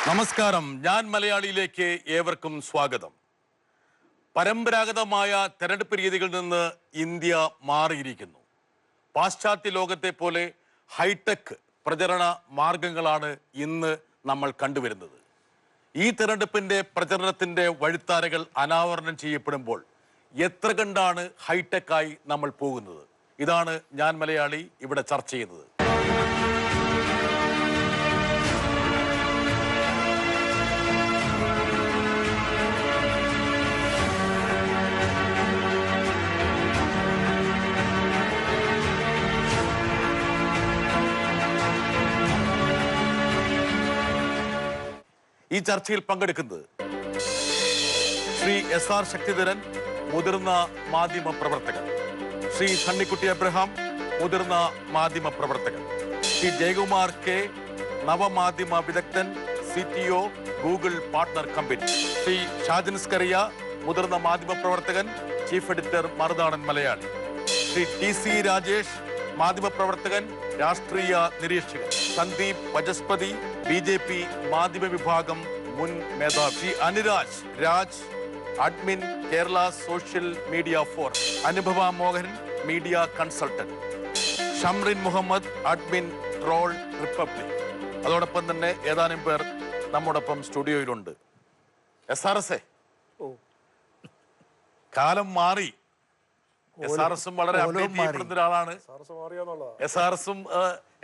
നമസ്കാരം, ഞാൻ മലയാളിയിലേക്ക് ഏവർക്കും സ്വാഗതം. പരമ്പരാഗതമായ തെരഞ്ഞെടുപ്പ് രീതികളിൽ നിന്ന് ഇന്ത്യ മാറിയിരിക്കുന്നു. പാശ്ചാത്യ ലോകത്തെ പോലെ ഹൈടെക് പ്രചരണ മാർഗങ്ങളാണ് ഇന്ന് നമ്മൾ കണ്ടുവരുന്നത്. ഈ തെരഞ്ഞെടുപ്പിന്റെ പ്രചരണത്തിന്റെ വഴിത്താരകൾ അനാവരണം ചെയ്യപ്പെടുമ്പോൾ എത്ര കണ്ടാണ് ഹൈടെക്കായി നമ്മൾ പോകുന്നത്? ഇതാണ് ഞാൻ മലയാളി ഇവിടെ ചർച്ച ചെയ്യുന്നത്. ഈ ചർച്ചയിൽ പങ്കെടുക്കുന്നത് ശ്രീ SR ശക്തിധരൻ, മുതിർന്ന മാധ്യമ പ്രവർത്തകൻ; ശ്രീ സണ്ണിക്കുട്ടി അബ്രഹാം, മുതിർന്ന മാധ്യമ പ്രവർത്തകൻ; ശ്രീ ജയകുമാർ K, നവമാധ്യമ വിദഗ്ധൻ, CTO, Google partner company; Shri Shajan Skaria, മുതിർന്ന മാധ്യമ പ്രവർത്തകൻ, chief editor Marunadan Malayali; Shri TC Rajesh, മാധ്യമ പ്രവർത്തകൻ, രാഷ്ട്രീയ നിരീക്ഷകൻ; സന്ദീപ് വചസ്പതി, BJP മാധ്യമ വിഭാഗം മുൻ മേധാവി; Shri Anuraj Raj, admin, Kerala social media forum; Anubhava Mohan, media consultant; Shamrin Muhammad, admin, troll republic. അതോടൊപ്പം തന്നെ ഏതാനും പേർ നമ്മോടൊപ്പം സ്റ്റുഡിയോയിലുണ്ട്. SRS, കാലം മാറി. SRSും വളരെ അപ്ഡേറ്റ് ചെയ്യപ്പെടുന്ന ഒരാളാണ്.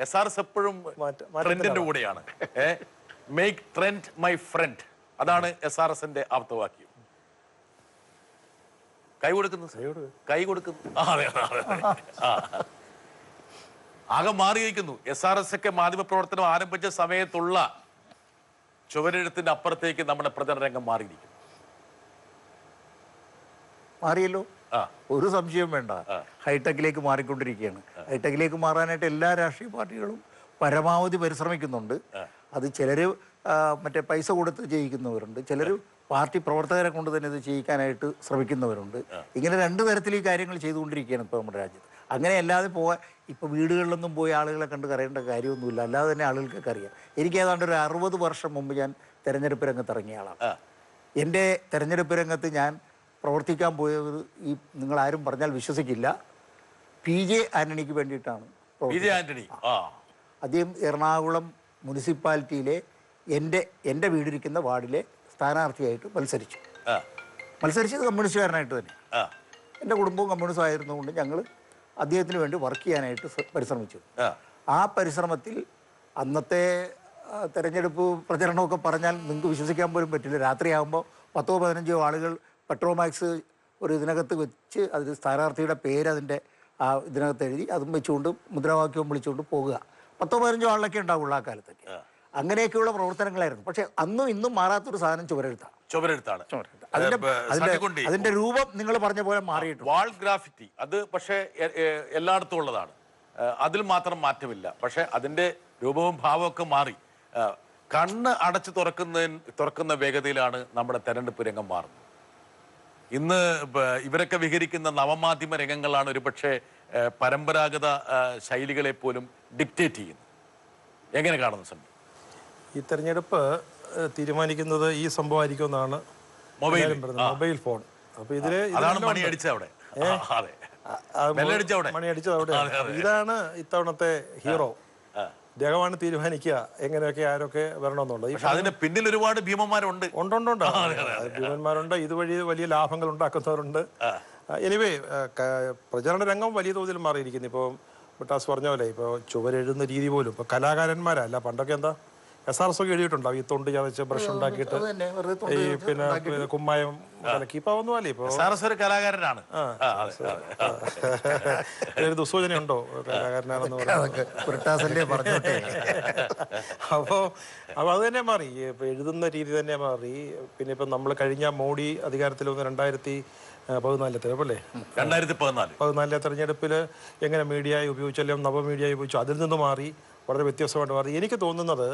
SRS എപ്പോഴും ട്രെൻഡിന്റെ കൂടെയാണ്. മേക്ക് ട്രെൻഡ് മൈ ഫ്രണ്ട്, അതാണ് SRSന്റെ ആപ്തവാക്യം. കൈ കൊടുക്കുന്നു. ആകെ മാറിയിരിക്കുന്നു. SRS ഒക്കെ മാധ്യമപ്രവർത്തനം ആരംഭിച്ച സമയത്തുള്ള ചുവരെഴുത്തിന്റെ അപ്പുറത്തേക്ക് നമ്മുടെ പ്രചരണ രംഗം മാറിയിരിക്കുന്നു. മാറിയല്ലോ, ഒരു സംശയവും വേണ്ട. ഹൈടെക്കിലേക്ക് മാറിക്കൊണ്ടിരിക്കുകയാണ്. ഹൈടെക്കിലേക്ക് മാറാനായിട്ട് എല്ലാ രാഷ്ട്രീയ പാർട്ടികളും പരമാവധി പരിശ്രമിക്കുന്നുണ്ട്. അത് ചിലർ മറ്റേ പൈസ കൊടുത്ത് ചെയ്യിക്കുന്നവരുണ്ട്, ചിലർ പാർട്ടി പ്രവർത്തകരെ കൊണ്ട് തന്നെ ഇത് ചെയ്യിക്കാനായിട്ട് ശ്രമിക്കുന്നവരുണ്ട്. ഇങ്ങനെ രണ്ട് തരത്തിൽ ഈ കാര്യങ്ങൾ ചെയ്തുകൊണ്ടിരിക്കുകയാണ് ഇപ്പോൾ നമ്മുടെ രാജ്യത്ത്. അങ്ങനെ അല്ലാതെ പോകാൻ ഇപ്പോൾ വീടുകളിലൊന്നും പോയി ആളുകളെ കണ്ട് കറിയേണ്ട കാര്യമൊന്നുമില്ല. അല്ലാതെ തന്നെ ആളുകൾക്കൊക്കെ അറിയാം. എനിക്ക് ഏതാണ്ട് ഒരു 60 വർഷം മുമ്പ് ഞാൻ തെരഞ്ഞെടുപ്പ് രംഗത്ത് ഇറങ്ങിയ ആളാണ്. എൻ്റെ തെരഞ്ഞെടുപ്പ് രംഗത്ത് ഞാൻ പ്രവർത്തിക്കാൻ പോയത് ഈ നിങ്ങളാരും പറഞ്ഞാൽ വിശ്വസിക്കില്ല, PJ ആന്റണിക്ക് വേണ്ടിയിട്ടാണ്. അദ്ദേഹം എറണാകുളം മുനിസിപ്പാലിറ്റിയിലെ എൻ്റെ വീടിരിക്കുന്ന വാർഡിലെ സ്ഥാനാർത്ഥിയായിട്ട് മത്സരിച്ചത് കമ്മ്യൂണിസ്റ്റുകാരനായിട്ട് തന്നെ. എൻ്റെ കുടുംബവും കമ്മ്യൂണിസ്റ്റ് ആയിരുന്നുകൊണ്ട് ഞങ്ങൾ അദ്ദേഹത്തിന് വേണ്ടി വർക്ക് ചെയ്യാനായിട്ട് പരിശ്രമിച്ചു. ആ പരിശ്രമത്തിൽ അന്നത്തെ തെരഞ്ഞെടുപ്പ് പ്രചരണമൊക്കെ പറഞ്ഞാൽ നിങ്ങൾക്ക് വിശ്വസിക്കാൻ പോലും പറ്റില്ല. രാത്രിയാകുമ്പോൾ 10-15 ആളുകൾ പെട്രോമാക്സ് ഒരു ഇതിനകത്ത് വെച്ച് അതിൽ സ്ഥാനാർത്ഥിയുടെ പേര് അതിൻ്റെ ഇതിനകത്ത് എഴുതി അതും വെച്ചുകൊണ്ട് മുദ്രാവാക്യവും വിളിച്ചുകൊണ്ട് പോകുക. 10-15 ആളിലൊക്കെ ഉണ്ടാവുള്ളൂ ആ കാലത്തൊക്കെ. അങ്ങനെയൊക്കെയുള്ള പ്രവർത്തനങ്ങളായിരുന്നു. പക്ഷെ അന്നും ഇന്നും മാറാത്തൊരു സാധനം ചുവരെഴുത്താണ്. അതിന്റെ രൂപം നിങ്ങൾ പറഞ്ഞ പോലെ മാറിയിട്ടുണ്ട്. വാൾ ഗ്രാഫിറ്റി അത് പക്ഷേ എല്ലായിടത്തും ഉള്ളതാണ്. അതിൽ മാത്രം മാറ്റമില്ല. പക്ഷെ അതിന്റെ രൂപവും ഭാവവും ഒക്കെ മാറി. കണ്ണ് അടച്ചു തുറക്കുന്ന വേഗതയിലാണ് നമ്മുടെ തെരഞ്ഞെടുപ്പ് രംഗം മാറുന്നത്. ഇന്ന് ഇവരൊക്കെ വിഹരിക്കുന്ന നവമാധ്യമ രംഗങ്ങളാണ് ഒരുപക്ഷെ പരമ്പരാഗത ശൈലികളെ പോലും ഡിക്റ്റേറ്റ് ചെയ്യുന്നത്. എങ്ങനെ കാണുന്നു സമയം? ഈ തെരഞ്ഞെടുപ്പ് തീരുമാനിക്കുന്നത് ഈ സംഭവമായിരിക്കുമെന്നാണ് മൊബൈൽ ഫോൺ. അപ്പൊ ഇതില് മണിയടിച്ചത് അവിടെ. ഇതാണ് ഇത്തവണത്തെ ഹീറോ. ജഗമാണ് തീരുമാനിക്കുക എങ്ങനെയൊക്കെ ആരൊക്കെ വരണമെന്നുള്ളത്. അതിന്റെ പിന്നിൽ ഒരുപാട് ഭീമന്മാരുണ്ട്. ഭീമന്മാരുണ്ട്. ഇതുവഴി വലിയ ലാഭങ്ങൾ ഉണ്ടാക്കുന്നവരുണ്ട്. എനിവേ, പ്രചരണ രംഗം വലിയ തോതിൽ മാറിയിരിക്കുന്നു. ഇപ്പോൾ ബിട്ടാസ് പറഞ്ഞ പോലെ ഇപ്പോൾ ചുവരെഴുതുന്ന രീതി പോലും ഇപ്പോൾ കലാകാരന്മാരല്ല. പണ്ടൊക്കെ എന്താ SRS ഒക്കെ എഴുതിയിട്ടുണ്ടാവും. ഈ തൊണ്ട് ചതച്ച് ബ്രഷ് ഉണ്ടാക്കിയിട്ട് ഈ പിന്നെ കുമ്മായം കലക്കി. ഇപ്പൊ ഒന്നും അല്ലേ, ഇപ്പൊ ഒരു കലാകാരനാണ്. ഒരു ദുസൂചനയുണ്ടോ കലാകാരനാണെന്ന് പറഞ്ഞോട്ടെ? അപ്പൊ അത് തന്നെ മാറി. ഇപ്പൊ എഴുതുന്ന രീതി തന്നെ മാറി. പിന്നെ ഇപ്പൊ നമ്മൾ കഴിഞ്ഞ മോഡി അധികാരത്തിൽ വന്ന് 2014 തെരഞ്ഞെടുപ്പിൽ എങ്ങനെ മീഡിയ ഉപയോഗിച്ചു, അല്ലെങ്കിൽ നവമീഡിയ ഉപയോഗിച്ചു, അതിൽ നിന്ന് മാറി വളരെ വ്യത്യസ്തമായിട്ട് മാറി. എനിക്ക് തോന്നുന്നത്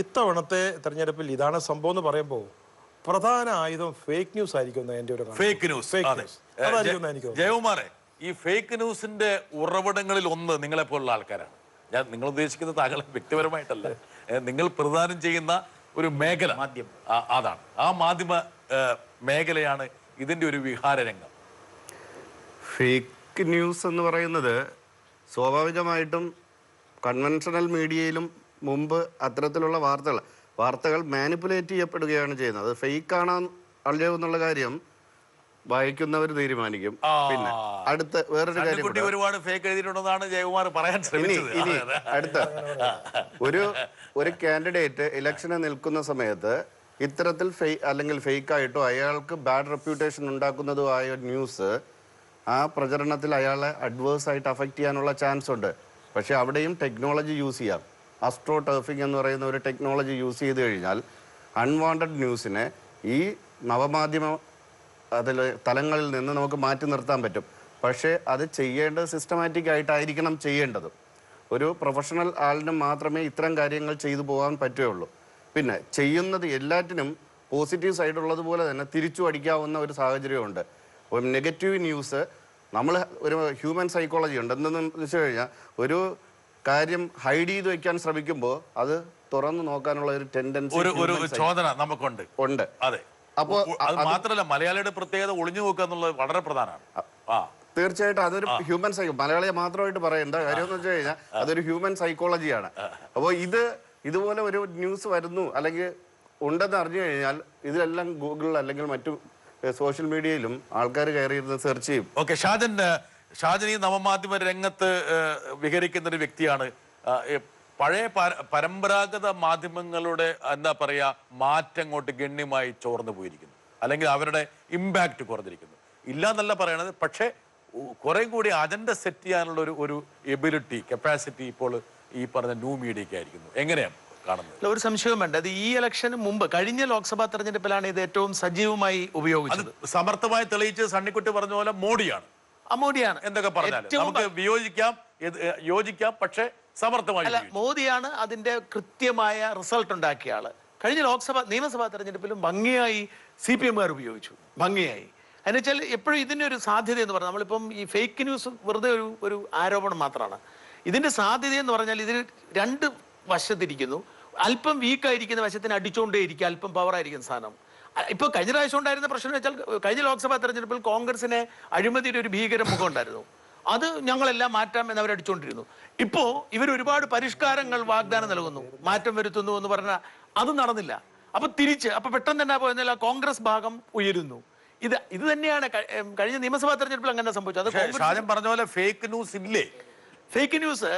ഇത്തവണത്തെ തെരഞ്ഞെടുപ്പിൽ ഇതാണ് സംഭവം എന്ന് പറയുമ്പോൾ പ്രധാന ആയുധം ഫേക്ക് ന്യൂസ് ആയിരിക്കും. എൻ്റെ ഒരു ഫേക്ക് ന്യൂസ് അതായിരിക്കും എനിക്ക്. ജയകുമാറെ, ഈ ഫേക്ക് ന്യൂസിന്റെ ഉറവിടങ്ങളിൽ ഒന്ന് നിങ്ങളെപ്പോലുള്ള ആൾക്കാരാണ്. ഞാൻ നിങ്ങൾ ഉദ്ദേശിക്കുന്നത് താങ്കളെ വ്യക്തിപരമായിട്ടല്ല, നിങ്ങൾ പ്രദാനം ചെയ്യുന്ന ഒരു മേഖല അതാണ്. ആ മാധ്യമ മേഖലയാണ് ഇതിന്റെ ഒരു വിഹാരരംഗം. ഫേക്ക് ന്യൂസ് എന്ന് പറയുന്നത് സ്വാഭാവികമായിട്ടും കൺവെൻഷണൽ മീഡിയയിലും മുമ്പ് അത്തരത്തിലുള്ള വാർത്തകൾ മാനിപ്പുലേറ്റ് ചെയ്യപ്പെടുകയാണ് ചെയ്യുന്നത്. അത് ഫേക്കാണോ അല്ലയോ എന്നുള്ള കാര്യം വായിക്കുന്നവർ തീരുമാനിക്കും. പിന്നെ അടുത്ത വേറൊരു കാര്യം, ഒരുപാട് ഫേക്ക് എഴുതിയിട്ടുണ്ടെന്നാണ് ജയകുമാർ പറയാൻ ശ്രമിച്ചത്. ഇനി അടുത്ത ഒരു കാൻഡിഡേറ്റ് ഇലക്ഷന് നിൽക്കുന്ന സമയത്ത് ഇത്തരത്തിൽ അല്ലെങ്കിൽ ഫേക്കായിട്ടോ അയാൾക്ക് ബാഡ് റെപ്യൂട്ടേഷൻ ഉണ്ടാക്കുന്നതോ ആയ ന്യൂസ് ആ പ്രചരണത്തിൽ അയാളെ അഡ്വേഴ്സ് ആയിട്ട് അഫക്റ്റ് ചെയ്യാനുള്ള ചാൻസ് ഉണ്ട്. പക്ഷെ അവിടെയും ടെക്നോളജി യൂസ് ചെയ്യാം. അസ്ട്രോ ടർഫിംഗ് എന്ന് പറയുന്ന ഒരു ടെക്നോളജി യൂസ് ചെയ്ത് കഴിഞ്ഞാൽ അൺവാണ്ടഡ് ന്യൂസിനെ ഈ നവമാധ്യമ തലങ്ങളിൽ നിന്ന് നമുക്ക് മാറ്റി നിർത്താൻ പറ്റും. പക്ഷേ അത് ചെയ്യേണ്ടത് സിസ്റ്റമാറ്റിക് ആയിട്ടായിരിക്കണം ചെയ്യേണ്ടത്. ഒരു പ്രൊഫഷണൽ ആളിന് മാത്രമേ ഇത്തരം കാര്യങ്ങൾ ചെയ്തു പോകാൻ പറ്റുകയുള്ളൂ. പിന്നെ ചെയ്യുന്നത് എല്ലാറ്റിനും പോസിറ്റീവ് സൈഡുള്ളതുപോലെ തന്നെ തിരിച്ചു അടിക്കാവുന്ന ഒരു സാഹചര്യമുണ്ട്. അപ്പോൾ നെഗറ്റീവ് ന്യൂസ് നമ്മൾ ഒരു ഹ്യൂമൻ സൈക്കോളജി ഉണ്ട്. എന്തെന്ന് വെച്ച് കഴിഞ്ഞാൽ ഒരു കാര്യം ഹൈഡ് ചെയ്ത് വെക്കാൻ ശ്രമിക്കുമ്പോൾ അത് തുറന്നു നോക്കാനുള്ള ഒരു ടെൻഡൻസി ചോദന നമുക്കുണ്ട്. അതെ. അപ്പോൾ അത് മാത്രമല്ല, മലയാളിയുടെ പ്രത്യേകത ഒളിഞ്ഞു നോക്കുക എന്നുള്ളത് വളരെ പ്രധാനമാണ്. തീർച്ചയായിട്ടും അതൊരു ഹ്യൂമൻ മലയാളിയെ മാത്രമായിട്ട് പറയേണ്ട കാര്യം എന്ന് വെച്ച് കഴിഞ്ഞാൽ അതൊരു ഹ്യൂമൻ സൈക്കോളജിയാണ്. അപ്പോൾ ഇതുപോലെ ഒരു ന്യൂസ് വരുന്നു അല്ലെങ്കിൽ ഉണ്ടെന്ന് അറിഞ്ഞു കഴിഞ്ഞാൽ ഇതിലെല്ലാം ഗൂഗിളിൽ അല്ലെങ്കിൽ മറ്റു സോഷ്യൽ മീഡിയയിലും ആൾക്കാർ കയറിയിരുന്ന് സെർച്ച് ചെയ്യും. ഓക്കെ, ഷാജൻ ഈ നവമാധ്യമ രംഗത്ത് വിഹരിക്കുന്ന ഒരു വ്യക്തിയാണ്. പഴയ പരമ്പരാഗത മാധ്യമങ്ങളുടെ എന്താ പറയാ മാറ്റം അങ്ങോട്ട് ഗണ്യമായി ചോർന്നു പോയിരിക്കുന്നു, അല്ലെങ്കിൽ അവരുടെ ഇമ്പാക്ട് കുറഞ്ഞിരിക്കുന്നു. ഇല്ല എന്നല്ല പറയണത്, പക്ഷേ കുറെ കൂടി അജണ്ട സെറ്റ് ചെയ്യാനുള്ള ഒരു എബിലിറ്റി, കപ്പാസിറ്റി ഇപ്പോൾ ഈ പറഞ്ഞ ന്യൂ മീഡിയയ്ക്ക് ആയിരിക്കുന്നു. എങ്ങനെയാണ് കാണുന്നത്? ഒരു സംശയവും വേണ്ട. അത് ഈ ഇലക്ഷന് മുമ്പ് കഴിഞ്ഞ ലോക്സഭാ തെരഞ്ഞെടുപ്പിലാണ് ഇത് ഏറ്റവും സജീവമായി ഉപയോഗിച്ചത്. സമർത്ഥമായി തെളിയിച്ച് സണ്ണിക്കുട്ടി പറഞ്ഞ പോലെ മോഡിയാണ്. മോഡിയാണ് എന്തൊക്കെ പറഞ്ഞാലും നമുക്ക് വിയോജിക്കാം, യോജിക്കാം, പക്ഷേ സമർത്ഥമായി. അല്ല, മോദിയാണ് അതിന്റെ കൃത്യമായ റിസൾട്ട് ഉണ്ടാക്കിയ ആള്. കഴിഞ്ഞ നിയമസഭാ തെരഞ്ഞെടുപ്പിലും ഭംഗിയായി CPM-കാർ ഉപയോഗിച്ചു, ഭംഗിയായി. എന്നുവെച്ചാൽ എപ്പോഴും ഇതിന്റെ ഒരു സാധ്യത എന്ന് പറഞ്ഞാൽ, നമ്മളിപ്പം ഈ ഫേക്ക് ന്യൂസ് വെറുതെ ഒരു ആരോപണം മാത്രമാണ്. ഇതിന്റെ സാധ്യത എന്ന് പറഞ്ഞാൽ ഇതിന് രണ്ട് വശത്തിരിക്കുന്നു. അല്പം വീക്കായിരിക്കുന്ന വശത്തിന് അടിച്ചുകൊണ്ടേയിരിക്കുക, അല്പം പവറായിരിക്കുന്ന സാധനം. ഇപ്പോൾ കഴിഞ്ഞ പ്രാവശ്യം ഉണ്ടായിരുന്ന പ്രശ്നം എന്ന് വെച്ചാൽ, കഴിഞ്ഞ ലോക്സഭാ തെരഞ്ഞെടുപ്പിൽ കോൺഗ്രസിന് അഴിമതിയുടെ ഒരു ഭീകര മുഖം ഉണ്ടായിരുന്നു. അത് ഞങ്ങളെല്ലാം മാറ്റാം എന്ന് അവരടിച്ചുകൊണ്ടിരുന്നു. ഇപ്പോ ഇവർ ഒരുപാട് പരിഷ്കാരങ്ങൾ വാഗ്ദാനം നൽകുന്നു, മാറ്റം വരുത്തുന്നു എന്ന് പറഞ്ഞാൽ അത് നടന്നില്ല. അപ്പൊ പെട്ടെന്ന് തന്നെ പോയെന്നാൽ കോൺഗ്രസ് ഭാഗം ഉയരുന്നു. ഇത് തന്നെയാണ് കഴിഞ്ഞ നിയമസഭാ തെരഞ്ഞെടുപ്പിൽ അങ്ങനെ സംഭവിച്ചത്. അത് പറഞ്ഞ പോലെ ഫേക്ക് ന്യൂസ് ഇല്ലേ? ഫേക്ക് ന്യൂസ്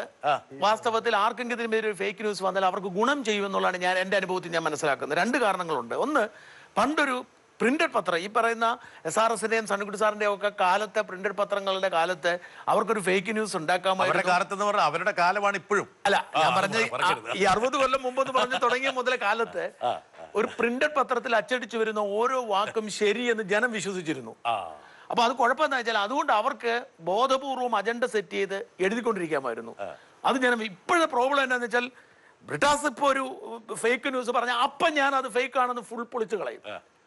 വാസ്തവത്തിൽ ആർക്കെങ്കിലും ഒരു ഫേക്ക് ന്യൂസ് വന്നാൽ അവർക്ക് ഗുണം ചെയ്യുമെന്നുള്ളതാണ് എൻ്റെ അനുഭവത്തിൽ ഞാൻ മനസ്സിലാക്കുന്നത്. രണ്ട് കാരണങ്ങളുണ്ട്. ഒന്ന്, പണ്ടൊരു പ്രിന്റഡ് പത്രം, ഈ പറയുന്ന SRSന്റെയും സണ്ണിക്കുട്ടി സാറിന്റെയും ഒക്കെ കാലത്തെ പ്രിന്റഡ് പത്രങ്ങളുടെ കാലത്ത് അവർക്കൊരു ഫേക്ക് ന്യൂസ് ഉണ്ടാക്കാമായിരുന്നു. അവരുടെ കാലമാണ് ഇപ്പോഴും. അല്ല, ഞാൻ പറഞ്ഞ ഈ 60 കൊല്ലം മുമ്പെന്ന് പറഞ്ഞു തുടങ്ങിയ മുതലേ കാലത്ത് ഒരു പ്രിന്റഡ് പത്രത്തിൽ അച്ചടിച്ചു വരുന്ന ഓരോ വാക്കും ശരിയെന്ന് ജനം വിശ്വസിച്ചിരുന്നു. അപ്പൊ അത് കുഴപ്പമെന്ന് വെച്ചാൽ അതുകൊണ്ട് അവർക്ക് ബോധപൂർവം അജണ്ട സെറ്റ് ചെയ്ത് എഴുതിക്കൊണ്ടിരിക്കാമായിരുന്നു. അത് ജനം. ഇപ്പോഴത്തെ പ്രോബ്ലം എന്താന്ന് വെച്ചാൽ, ബ്രിട്ടാസ് ഇപ്പൊ ഒരു ഫേക്ക് ന്യൂസ് പറഞ്ഞാൽ അപ്പം ഞാൻ അത് ഫേക്ക് ആണെന്ന് ഫുൾ പൊളിച്ചു കളയും.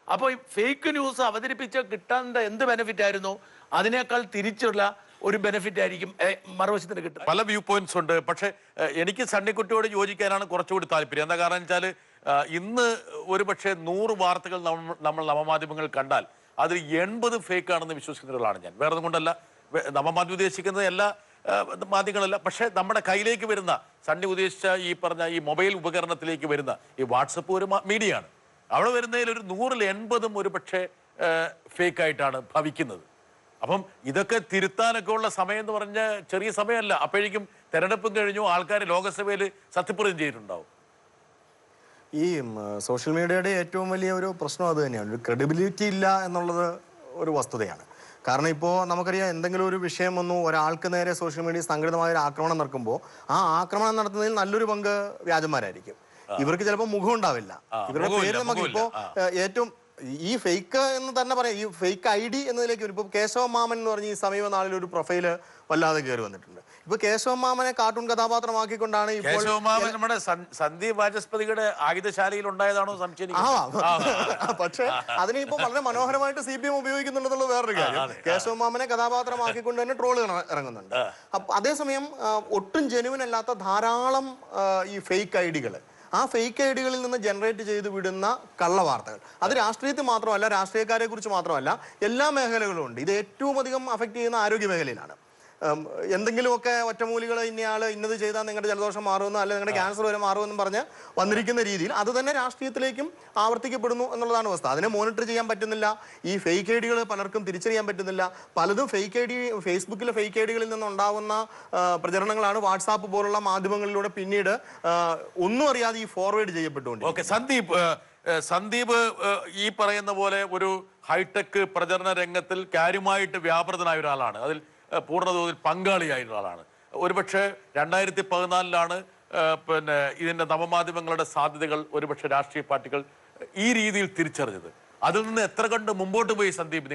അപ്പൊ ഈ ഫേക്ക് ന്യൂസ് അവതരിപ്പിച്ച് കിട്ടേണ്ട എന്ത് ബെനിഫിറ്റ് ആയിരുന്നു, അതിനേക്കാൾ തിരിച്ചുള്ള ഒരു ബെനിഫിറ്റ് ആയിരിക്കും മറുവശത്തിന് കിട്ടുന്നത്. പല വ്യൂ പോയിന്റ്സ് ഉണ്ട്. പക്ഷെ എനിക്ക് സണ്ണിക്കുട്ടിയോട് യോജിക്കാനാണ് കുറച്ചുകൂടി താല്പര്യം. എന്താ കാരണം വെച്ചാൽ, ഇന്ന് ഒരു പക്ഷേ 100 വാർത്തകൾ നമ്മൾ നവമാധ്യമങ്ങൾ കണ്ടാൽ അതിൽ 80 ഫേക്ക് ആണെന്ന് വിശ്വസിക്കുന്ന ഒരാളാണ് ഞാൻ. വേറെ ഒന്നും കൊണ്ടല്ല, നവമാധ്യമം ഉദ്ദേശിക്കുന്നത് എല്ലാ മാധ്യമങ്ങളല്ല, പക്ഷെ നമ്മുടെ കയ്യിലേക്ക് വരുന്ന, സണ്ണി ഉദ്ദേശിച്ച ഈ പറഞ്ഞ ഈ മൊബൈൽ ഉപകരണത്തിലേക്ക് വരുന്ന ഈ വാട്സപ്പ് ഒരു മീഡിയയാണ്. അവിടെ വരുന്നതിൽ ഒരു 100-ൽ 80 ഒരു പക്ഷേ ഫേക്ക് ആയിട്ടാണ് ഭവിക്കുന്നത്. അപ്പം ഇതൊക്കെ തിരുത്താനൊക്കെ ഉള്ള സമയം എന്ന് പറഞ്ഞാൽ ചെറിയ സമയമല്ല. അപ്പോഴേക്കും തെരഞ്ഞെടുപ്പും കഴിഞ്ഞു, ആൾക്കാർ ലോകസഭയിൽ സത്യപ്രതിജ്ഞ ചെയ്തിട്ടുണ്ടാവും. ഈ സോഷ്യൽ മീഡിയയുടെ ഏറ്റവും വലിയ ഒരു പ്രശ്നം അത് തന്നെയാണ്. ഒരു ക്രെഡിബിലിറ്റി ഇല്ല എന്നുള്ളത് ഒരു വസ്തുതയാണ്. കാരണം ഇപ്പോൾ നമുക്കറിയാം, എന്തെങ്കിലും ഒരു വിഷയം വന്നു, ഒരാൾക്ക് നേരെ സോഷ്യൽ മീഡിയ സംഘടിതമായ ഒരു ആക്രമണം നടക്കുമ്പോൾ ആ ആക്രമണം നടത്തുന്നതിൽ നല്ലൊരു പങ്ക് വ്യാജന്മാരായിരിക്കും. ഇവർക്ക് ചിലപ്പോൾ മുഖം ഉണ്ടാവില്ല. ഇവരുടെ പേര് നമുക്ക് ഇപ്പോൾ ഏറ്റവും ഈ ഫേക്ക് എന്ന് തന്നെ പറയാം. ഈ ഫേക്ക് ID എന്നതിലേക്ക് വരും. ഇപ്പോൾ കേശവ മാമൻ എന്ന് പറഞ്ഞ് ഈ സമീപ നാളിൽ ഒരു പ്രൊഫൈല് വല്ലാതെ കയറി വന്നിട്ടുണ്ട്. ഇപ്പൊ കേശവ മാമനെ കാർട്ടൂൺ കഥാപാത്രമാക്കിക്കൊണ്ടാണ് ഇപ്പോൾ നമ്മുടെ സന്ദീപ് വാചസ്പതിയുടെ ആയുധശാലയിൽ ഉണ്ടായതാണോ സംശയം. പക്ഷെ അതിനെ ഇപ്പൊ വളരെ മനോഹരമായിട്ട് CPM ഉപയോഗിക്കുന്നുണ്ടെന്നുള്ള വേറൊരു കാര്യം. കേശവ മാമനെ കഥാപാത്രമാക്കിക്കൊണ്ട് തന്നെ ട്രോളുകൾ ഇറങ്ങുന്നുണ്ട്. അതേസമയം ഒട്ടും ജെനുവിൻ അല്ലാത്ത ധാരാളം ഈ ഫേക്ക് ഐഡികൾ, ആ ഫേക്ക് ഐഡികളിൽ നിന്ന് ജനറേറ്റ് ചെയ്ത് വിടുന്ന കള്ളവാർത്തകൾ. അത് രാഷ്ട്രീയത്തിൽ മാത്രമല്ല, രാഷ്ട്രീയക്കാരെ കുറിച്ച് മാത്രമല്ല, എല്ലാ മേഖലകളും ഉണ്ട്. ഇത് ഏറ്റവും അധികം അഫക്റ്റ് ചെയ്യുന്ന ആരോഗ്യ മേഖലയിലാണ്. എന്തെങ്കിലുമൊക്കെ ഒറ്റമൂലികൾ ഇന്നയാൾ ഇന്നത് ചെയ്താൽ നിങ്ങളുടെ ജലദോഷം മാറുമെന്നോ അല്ലെങ്കിൽ നിങ്ങളുടെ ക്യാൻസർ വരെ മാറുമെന്നും പറഞ്ഞ് വന്നിരിക്കുന്ന രീതിയിൽ അത് തന്നെ രാഷ്ട്രീയത്തിലേക്കും ആവർത്തിക്കപ്പെടുന്നു എന്നുള്ളതാണ് അവസ്ഥ. അതിനെ മോണിറ്റർ ചെയ്യാൻ പറ്റുന്നില്ല. ഈ ഫേക്ക് ഐഡികൾ പലർക്കും തിരിച്ചറിയാൻ പറ്റുന്നില്ല. പലതും ഫേക്ക് ഐഡി, ഫേസ്ബുക്കിലെ ഫേക്ക് ഐഡികളിൽ നിന്നുണ്ടാവുന്ന പ്രചരണങ്ങളാണ് വാട്സാപ്പ് പോലുള്ള മാധ്യമങ്ങളിലൂടെ പിന്നീട് ഒന്നും അറിയാതെ ഈ ഫോർവേഡ് ചെയ്യപ്പെട്ടുകൊണ്ട്. ഓക്കെ, സന്ദീപ് ഈ പറയുന്ന പോലെ ഒരു ഹൈടെക് പ്രചരണ രംഗത്തിൽ കാര്യമായിട്ട് വ്യാപൃതനായ ഒരാളാണ്. അതിൽ പൂർണ്ണതോതിൽ പങ്കാളിയായിട്ടുള്ള ആളാണ്. ഒരുപക്ഷെ 2014 പിന്നെ ഇതിന്റെ നവമാധ്യമങ്ങളുടെ സാധ്യതകൾ ഒരുപക്ഷെ രാഷ്ട്രീയ പാർട്ടികൾ ഈ രീതിയിൽ തിരിച്ചറിഞ്ഞത്. അതിൽ നിന്ന് എത്ര കണ്ട് മുമ്പോട്ട് പോയി സന്ദീപ്?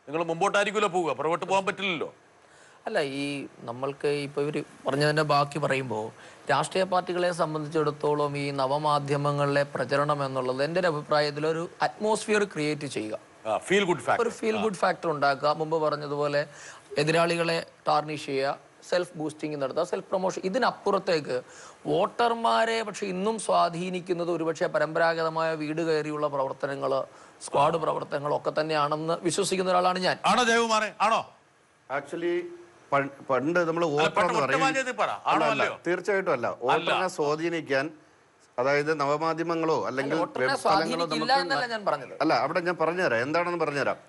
നിങ്ങൾ മുമ്പോട്ടായിരിക്കുമല്ലോ പോവുക, പുറകോട്ട് പോകാൻ പറ്റില്ലല്ലോ. അല്ല, ഈ നമ്മൾക്ക് ഇപ്പോൾ ഇവർ പറഞ്ഞതിൻ്റെ ബാക്കി പറയുമ്പോൾ രാഷ്ട്രീയ പാർട്ടികളെ സംബന്ധിച്ചിടത്തോളം ഈ നവമാധ്യമങ്ങളിലെ പ്രചരണം എന്നുള്ളത് എൻ്റെ ഒരു അഭിപ്രായത്തിൽ ഒരു അറ്റ്മോസ്ഫിയർ ക്രിയേറ്റ് ചെയ്യുക, ഒരു ഫീൽ ഗുഡ് ഫാക്ടർ ഉണ്ടാക്കുക. മുമ്പ് പറഞ്ഞതുപോലെ എതിരാളികളെ ടാർണിഷ് ചെയ്യുക, സെൽഫ് ബൂസ്റ്റിംഗ് നടത്തുക, സെൽഫ് പ്രൊമോഷൻ. ഇതിനപ്പുറത്തേക്ക് വോട്ടർമാരെ പക്ഷെ ഇന്നും സ്വാധീനിക്കുന്നത് ഒരുപക്ഷെ പരമ്പരാഗതമായ വീട് കയറിയുള്ള പ്രവർത്തനങ്ങൾ, സ്ക്വാഡ് പ്രവർത്തനങ്ങൾ ഒക്കെ തന്നെയാണെന്ന് വിശ്വസിക്കുന്ന ഒരാളാണ് ഞാൻ. ആണോ ജയകുമാറേ? ആണോ? ആക്ച്വലി പണ്ട് നമ്മൾ വോട്ടർ എന്ന് പറയും. തീർച്ചയായിട്ടും അല്ല. വോട്ടറിനെ സ്വാധീനിക്കാൻ, അതായത് നവമാധ്യമങ്ങളോ അല്ലെങ്കിൽ അല്ല, അവിടെ ഞാൻ പറഞ്ഞുതരാം എന്താണെന്ന് പറഞ്ഞുതരാം.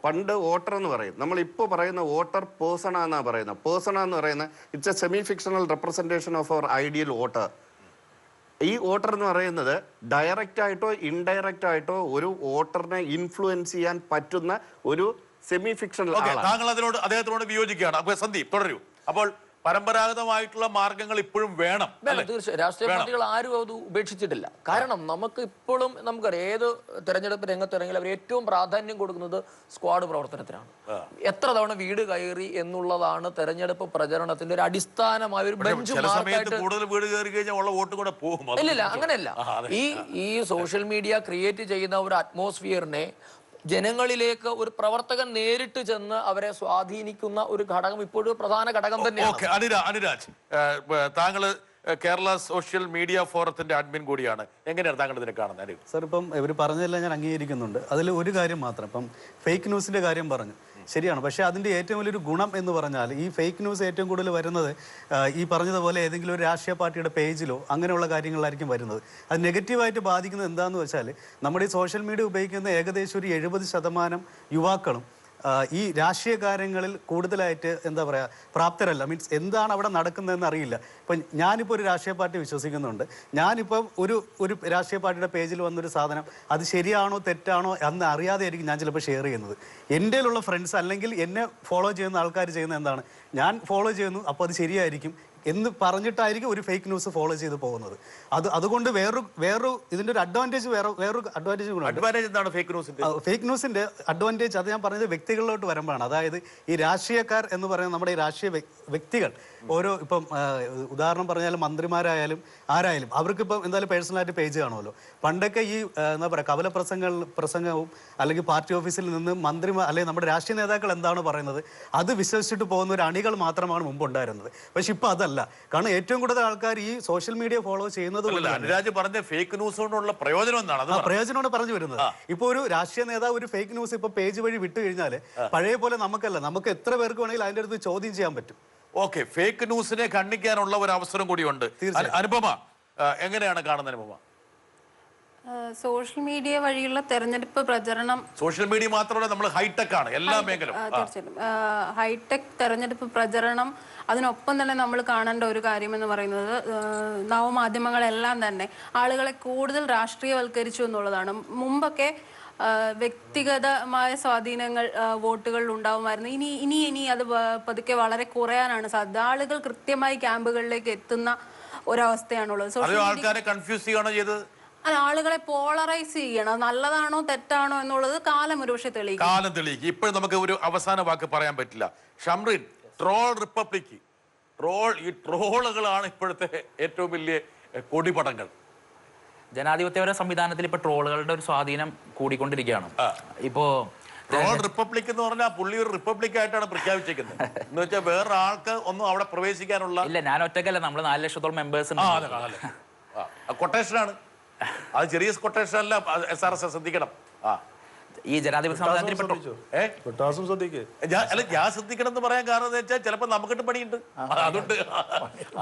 പണ്ട് വോട്ടർ എന്ന് പറയും, നമ്മൾ ഇപ്പോൾ പറയുന്ന വോട്ടർ പേഴ്സണ എന്നാ പറയുന്നത്. പേഴ്സണ എന്ന് പറയുന്നത് it's a semi fictional representation of our ideal voter. ഈ വോട്ടർ എന്ന് പറയുന്നത് ഡയറക്റ്റ് ആയിട്ടോ ഇൻഡയറക്റ്റ് ആയിട്ടോ ഒരു വോട്ടറിനെ ഇൻഫ്ലുവൻസ് ചെയ്യാൻ പറ്റുന്ന ഒരു സെമി ഫിക്ഷണൽ. താങ്കൾ അദ്ദേഹത്തിനോട് വിയോജിക്കുകയാണ്. അപ്പൊ സന്ദീപ് തുടരൂ. അപ്പോൾ പരമ്പരാഗതമായിട്ടുള്ള മാർഗങ്ങൾ ഇപ്പോഴും വേണം. തീർച്ചയായും രാഷ്ട്രീയ പാർട്ടികൾ ആരും അത് ഉപേക്ഷിച്ചിട്ടില്ല. കാരണം നമുക്ക് ഇപ്പോഴും നമുക്കറിയാം, ഏത് തെരഞ്ഞെടുപ്പ് രംഗത്തിറങ്ങിയാൽ അവർ ഏറ്റവും പ്രാധാന്യം കൊടുക്കുന്നത് സ്ക്വാഡ് പ്രവർത്തനത്തിനാണ്. എത്ര തവണ വീട് കയറി എന്നുള്ളതാണ് തെരഞ്ഞെടുപ്പ് പ്രചരണത്തിന്റെ ഒരു അടിസ്ഥാനമായ ഒരു ബെഞ്ച് മാർക്കായിട്ട്. ഇല്ലില്ല, അങ്ങനെയല്ല. ഈ സോഷ്യൽ മീഡിയ ക്രിയേറ്റ് ചെയ്യുന്ന ഒരു അറ്റ്മോസ്ഫിയറിനെ ജനങ്ങളിലേക്ക് ഒരു പ്രവർത്തകൻ നേരിട്ട് ചെന്ന് അവരെ സ്വാധീനിക്കുന്ന ഒരു ഘടകം ഇപ്പോഴും പ്രധാന ഘടകം തന്നെയാണ്. അനുരാജ്, താങ്കള് കേരള സോഷ്യൽ മീഡിയ ഫോറത്തിന്റെ അഡ്മിൻ കൂടിയാണ്. എങ്ങനെയാണ് താങ്കൾ ഇതിനെ കാണുന്നത്? സർ, ഇപ്പം ഇവർ പറഞ്ഞതെല്ലാം ഞാൻ അംഗീകരിക്കുന്നുണ്ട്. അതിൽ ഒരു കാര്യം മാത്രം, ഇപ്പം ഫേക്ക് ന്യൂസിന്റെ കാര്യം പറഞ്ഞു, ശരിയാണ്. പക്ഷേ അതിൻ്റെ ഏറ്റവും വലിയൊരു ഗുണം എന്ന് പറഞ്ഞാൽ ഈ ഫേക്ക് ന്യൂസ് ഏറ്റവും കൂടുതൽ വരുന്നത് ഈ പറഞ്ഞതുപോലെ ഏതെങ്കിലും ഒരു രാഷ്ട്രീയ പാർട്ടിയുടെ പേജിലോ അങ്ങനെയുള്ള കാര്യങ്ങളിലായിരിക്കും വരുന്നത്. അത് നെഗറ്റീവായിട്ട് ബാധിക്കുന്നത് എന്താണെന്ന് വെച്ചാൽ നമ്മുടെ ഈ സോഷ്യൽ മീഡിയ ഉപയോഗിക്കുന്ന ഏകദേശം ഒരു 70% യുവാക്കളും ഈ രാഷ്ട്രീയ കാര്യങ്ങളിൽ കൂടുതലായിട്ട് എന്താ പറയുക പ്രാപ്തരല്ല. മീൻസ് എന്താണ് അവിടെ നടക്കുന്നതെന്ന് അറിയില്ല. ഇപ്പം ഞാനിപ്പോൾ ഒരു രാഷ്ട്രീയ പാർട്ടി വിശ്വസിക്കുന്നുണ്ട്. ഞാനിപ്പം ഒരു രാഷ്ട്രീയ പാർട്ടിയുടെ പേജിൽ വന്നൊരു സാധനം അത് ശരിയാണോ തെറ്റാണോ എന്ന് അറിയാതെ ആയിരിക്കും ഞാൻ ചിലപ്പോൾ ഷെയർ ചെയ്യുന്നത്. എൻ്റെ ഉള്ള ഫ്രണ്ട്സ് അല്ലെങ്കിൽ എന്നെ ഫോളോ ചെയ്യുന്ന ആൾക്കാർ ചെയ്യുന്ന എന്താണ്, ഞാൻ ഫോളോ ചെയ്യുന്നു അപ്പോൾ അത് ശരിയായിരിക്കും എന്ന് പറഞ്ഞിട്ടായിരിക്കും ഒരു ഫേക്ക് ന്യൂസ് ഫോളോ ചെയ്ത് പോകുന്നത്. അതുകൊണ്ട് വേറൊരു ഇതിന്റെ ഒരു അഡ്വാൻറ്റേജ് വേറൊരു അഡ്വാൻറ്റേജ് എന്താണ് ഫേക്ക് ന്യൂസിന്റെ അഡ്വാൻറ്റേജ്? അത് ഞാൻ പറഞ്ഞത് വ്യക്തികളിലോട്ട് വരുമ്പോഴാണ്. അതായത് ഈ രാഷ്ട്രീയക്കാർ എന്ന് പറയുന്നത് നമ്മുടെ ഈ രാഷ്ട്രീയ വ്യക്തികൾ ഓരോ ഇപ്പം ഉദാഹരണം പറഞ്ഞാലും മന്ത്രിമാരായാലും ആരായാലും അവർക്കിപ്പം എന്തായാലും പേഴ്സണലായിട്ട് പേജ് കാണുമല്ലോ. പണ്ടൊക്കെ ഈ എന്താ പറയുക കവല പ്രസംഗവും അല്ലെങ്കിൽ പാർട്ടി ഓഫീസിൽ നിന്ന് മന്ത്രിമാർ അല്ലെങ്കിൽ നമ്മുടെ രാഷ്ട്രീയ നേതാക്കൾ എന്താണ് പറയുന്നത് അത് വിശ്വസിച്ചിട്ട് പോകുന്ന ഒരു അണികൾ മാത്രമാണ് മുമ്പ് ഉണ്ടായിരുന്നത്. പക്ഷെ ഇപ്പൊ അതല്ല. കാരണം ഏറ്റവും കൂടുതൽ ആൾക്കാർ ഈ സോഷ്യൽ മീഡിയ ഫോളോ ചെയ്യുന്നത് ഫേക്ക് ന്യൂസ് കൊണ്ടുള്ള പ്രയോജനം എന്താണ്? പ്രയോജനമാണ് പറഞ്ഞു വരുന്നത്. ഇപ്പൊ ഒരു രാഷ്ട്രീയ നേതാവ് ഒരു ഫേക്ക് ന്യൂസ് ഇപ്പൊ പേജ് വഴി വിട്ടു കഴിഞ്ഞാൽ പഴയ പോലെ നമുക്ക് എത്ര പേർക്ക് വേണമെങ്കിൽ അതിന്റെ അടുത്ത് ചോദ്യം ചെയ്യാൻ പറ്റും. ഓക്കെ, ഫേക്ക് ന്യൂസിനെ ഖണ്ഡിക്കാനുള്ള ഒരു അവസരം കൂടിയുണ്ട്. അനുപമ, എങ്ങനെയാണ് കാണുന്നത്? അനുപമ, സോഷ്യൽ മീഡിയ വഴിയുള്ള തെരഞ്ഞെടുപ്പ് പ്രചരണം, സോഷ്യൽ മീഡിയ മാത്രമല്ല, നമ്മൾ ഹൈടെക് ആണ് എല്ലാ മേഖലയും. തീർച്ചയായിട്ടും ഹൈടെക് തെരഞ്ഞെടുപ്പ് പ്രചരണം. അതിനൊപ്പം തന്നെ നമ്മൾ കാണേണ്ട ഒരു കാര്യം എന്ന് പറയുന്നത് നവമാധ്യമങ്ങളെല്ലാം തന്നെ ആളുകളെ കൂടുതൽ രാഷ്ട്രീയവൽക്കരിച്ചു എന്നുള്ളതാണ്. മുമ്പൊക്കെ വ്യക്തിഗതമായ സ്വാധീനങ്ങൾ വോട്ടുകളിൽ ഉണ്ടാവുമായിരുന്നു. ഇനി അത് പതുക്കെ വളരെ കുറയാനാണ് സാധ്യത. ആളുകൾ കൃത്യമായി ക്യാമ്പുകളിലേക്ക് എത്തുന്ന ഒരവസ്ഥയാണുള്ളത്. ആൾക്കാരെ കൺഫ്യൂസ് ചെയ്യണോ ചെയ്ത് ആളുകളെ പോളറൈസ് ചെയ്യണം. നല്ലതാണോ തെറ്റാണോ എന്നുള്ളത് കാലം ഒരുപക്ഷെ തെളിയിക്കും. ഇപ്പോഴും നമുക്ക് ഒരു അവസാന വാക്ക് പറയാൻ പറ്റില്ല. ഷംറിൻ, ട്രോൾ റിപ്പബ്ലിക്, ഈ ട്രോളുകളാണ് ഇപ്പോഴത്തെ ഏറ്റവും വലിയ കൊടിപടങ്ങൾ. ജനാധിപത്യപര സംവിധാനത്തിൽ ഇപ്പൊ ട്രോളുകളുടെ ഒരു സ്വാധീനം കൂടിക്കൊണ്ടിരിക്കുകയാണ്. ഇപ്പോ ട്രോൾ റിപ്പബ്ലിക് എന്ന് പറഞ്ഞാൽ പുള്ളി ഒരു റിപ്പബ്ലിക് ആയിട്ടാണ് പ്രഖ്യാപിച്ചിരിക്കുന്നത്. എന്ന് വെച്ചാൽ വേറെ ആൾക്ക് ഒന്നും അവിടെ പ്രവേശിക്കാനുള്ള ഇല്ല. ഞാൻ ഒറ്റക്കല്ല, നമ്മള് 4 ലക്ഷത്തോളം മെമ്പേഴ്സ് ഉണ്ട്. കൊട്ടേഷനാണ്. അത് ചെറിയ കൊട്ടേഷൻ അല്ല. SRS ശ്രദ്ധിക്കണം. ഈ ജനാധിപത്യ സമുദായത്തിൽ ഞാൻ ശ്രദ്ധിക്കണം എന്ന് പറയാൻ കാരണം എന്ന് വെച്ചാൽ ചിലപ്പോൾ നമുക്കിട്ട് പണിയുണ്ട്, അതുകൊണ്ട്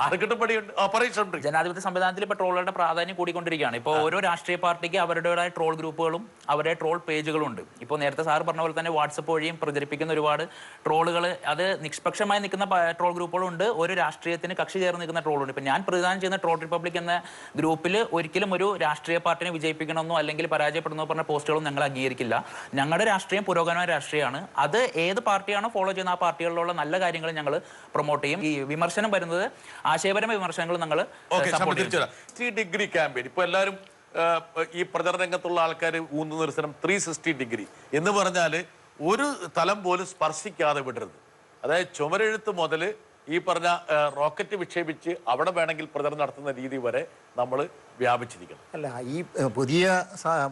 ആർക്കിട്ട് പണിയുണ്ട്. ജനാധിപത്യ സംവിധാനത്തിൽ ഇപ്പോൾ ട്രോളുകളുടെ പ്രാധാന്യം കൂടിക്കൊണ്ടിരിക്കുകയാണ്. ഇപ്പോൾ ഓരോ രാഷ്ട്രീയ പാർട്ടിക്ക് അവരുടേതായ ട്രോൾ ഗ്രൂപ്പുകളും അവരുടെ ട്രോൾ പേജുകളും ഉണ്ട്. ഇപ്പോൾ നേരത്തെ സാർ പറഞ്ഞ പോലെ തന്നെ വാട്സപ്പ് വഴിയും പ്രചരിപ്പിക്കുന്ന ഒരുപാട് ട്രോളുകൾ, അത് നിഷ്പക്ഷമായി നിൽക്കുന്ന ട്രോൾ ഗ്രൂപ്പുകളുണ്ട്, ഒരു രാഷ്ട്രീയത്തിന് കക്ഷി ചേർന്ന് നിൽക്കുന്ന ട്രോളുണ്ട്. ഇപ്പം ഞാൻ പ്രതിദാനം ചെയ്യുന്ന ട്രോൾ റിപ്പബ്ലിക് എന്ന ഗ്രൂപ്പിൽ ഒരിക്കലും ഒരു രാഷ്ട്രീയ പാർട്ടിനെ വിജയിപ്പിക്കണമെന്നോ അല്ലെങ്കിൽ പരാജയപ്പെടുന്നോ പറഞ്ഞ പോസ്റ്റുകളും ഞങ്ങൾ അംഗീകരിക്കില്ല. ഞങ്ങളുടെ രാഷ്ട്രീയം പുരോഗമന രാഷ്ട്രീയമാണ്. അത് ഏത് പാർട്ടിയാണോ ഫോളോ ചെയ്യുന്ന ആ പാർട്ടികളിലുള്ള നല്ല കാര്യങ്ങൾ ഞങ്ങൾ പ്രൊമോട്ട് ചെയ്യും. ഈ വിമർശനം വരുന്നത് ആശയപരമായ വിമർശനങ്ങൾ ഞങ്ങൾ സപ്പോർട്ട് ചെയ്യും. 3 ഡിഗ്രി ക്യാമ്പയിൻ ഇപ്പൊ എല്ലാവരും ഈ പ്രചരണ രംഗത്തുള്ള ആൾക്കാർ ഊന്നു നിർത്തണം. 360 ഡിഗ്രി എന്ന് പറഞ്ഞാൽ ഒരു തലം പോലും സ്പർശിക്കാതെ വിടരുത്. അതായത് ചുമരെഴുത്ത് മുതൽ ഈ പറഞ്ഞ റോക്കറ്റ് വിക്ഷേപിച്ച് അവിടെ വേണമെങ്കിൽ പ്രചരണം നടത്തുന്ന രീതി വരെ നമ്മൾ വ്യാപിച്ചിരിക്കണം. അല്ല, ഈ പുതിയ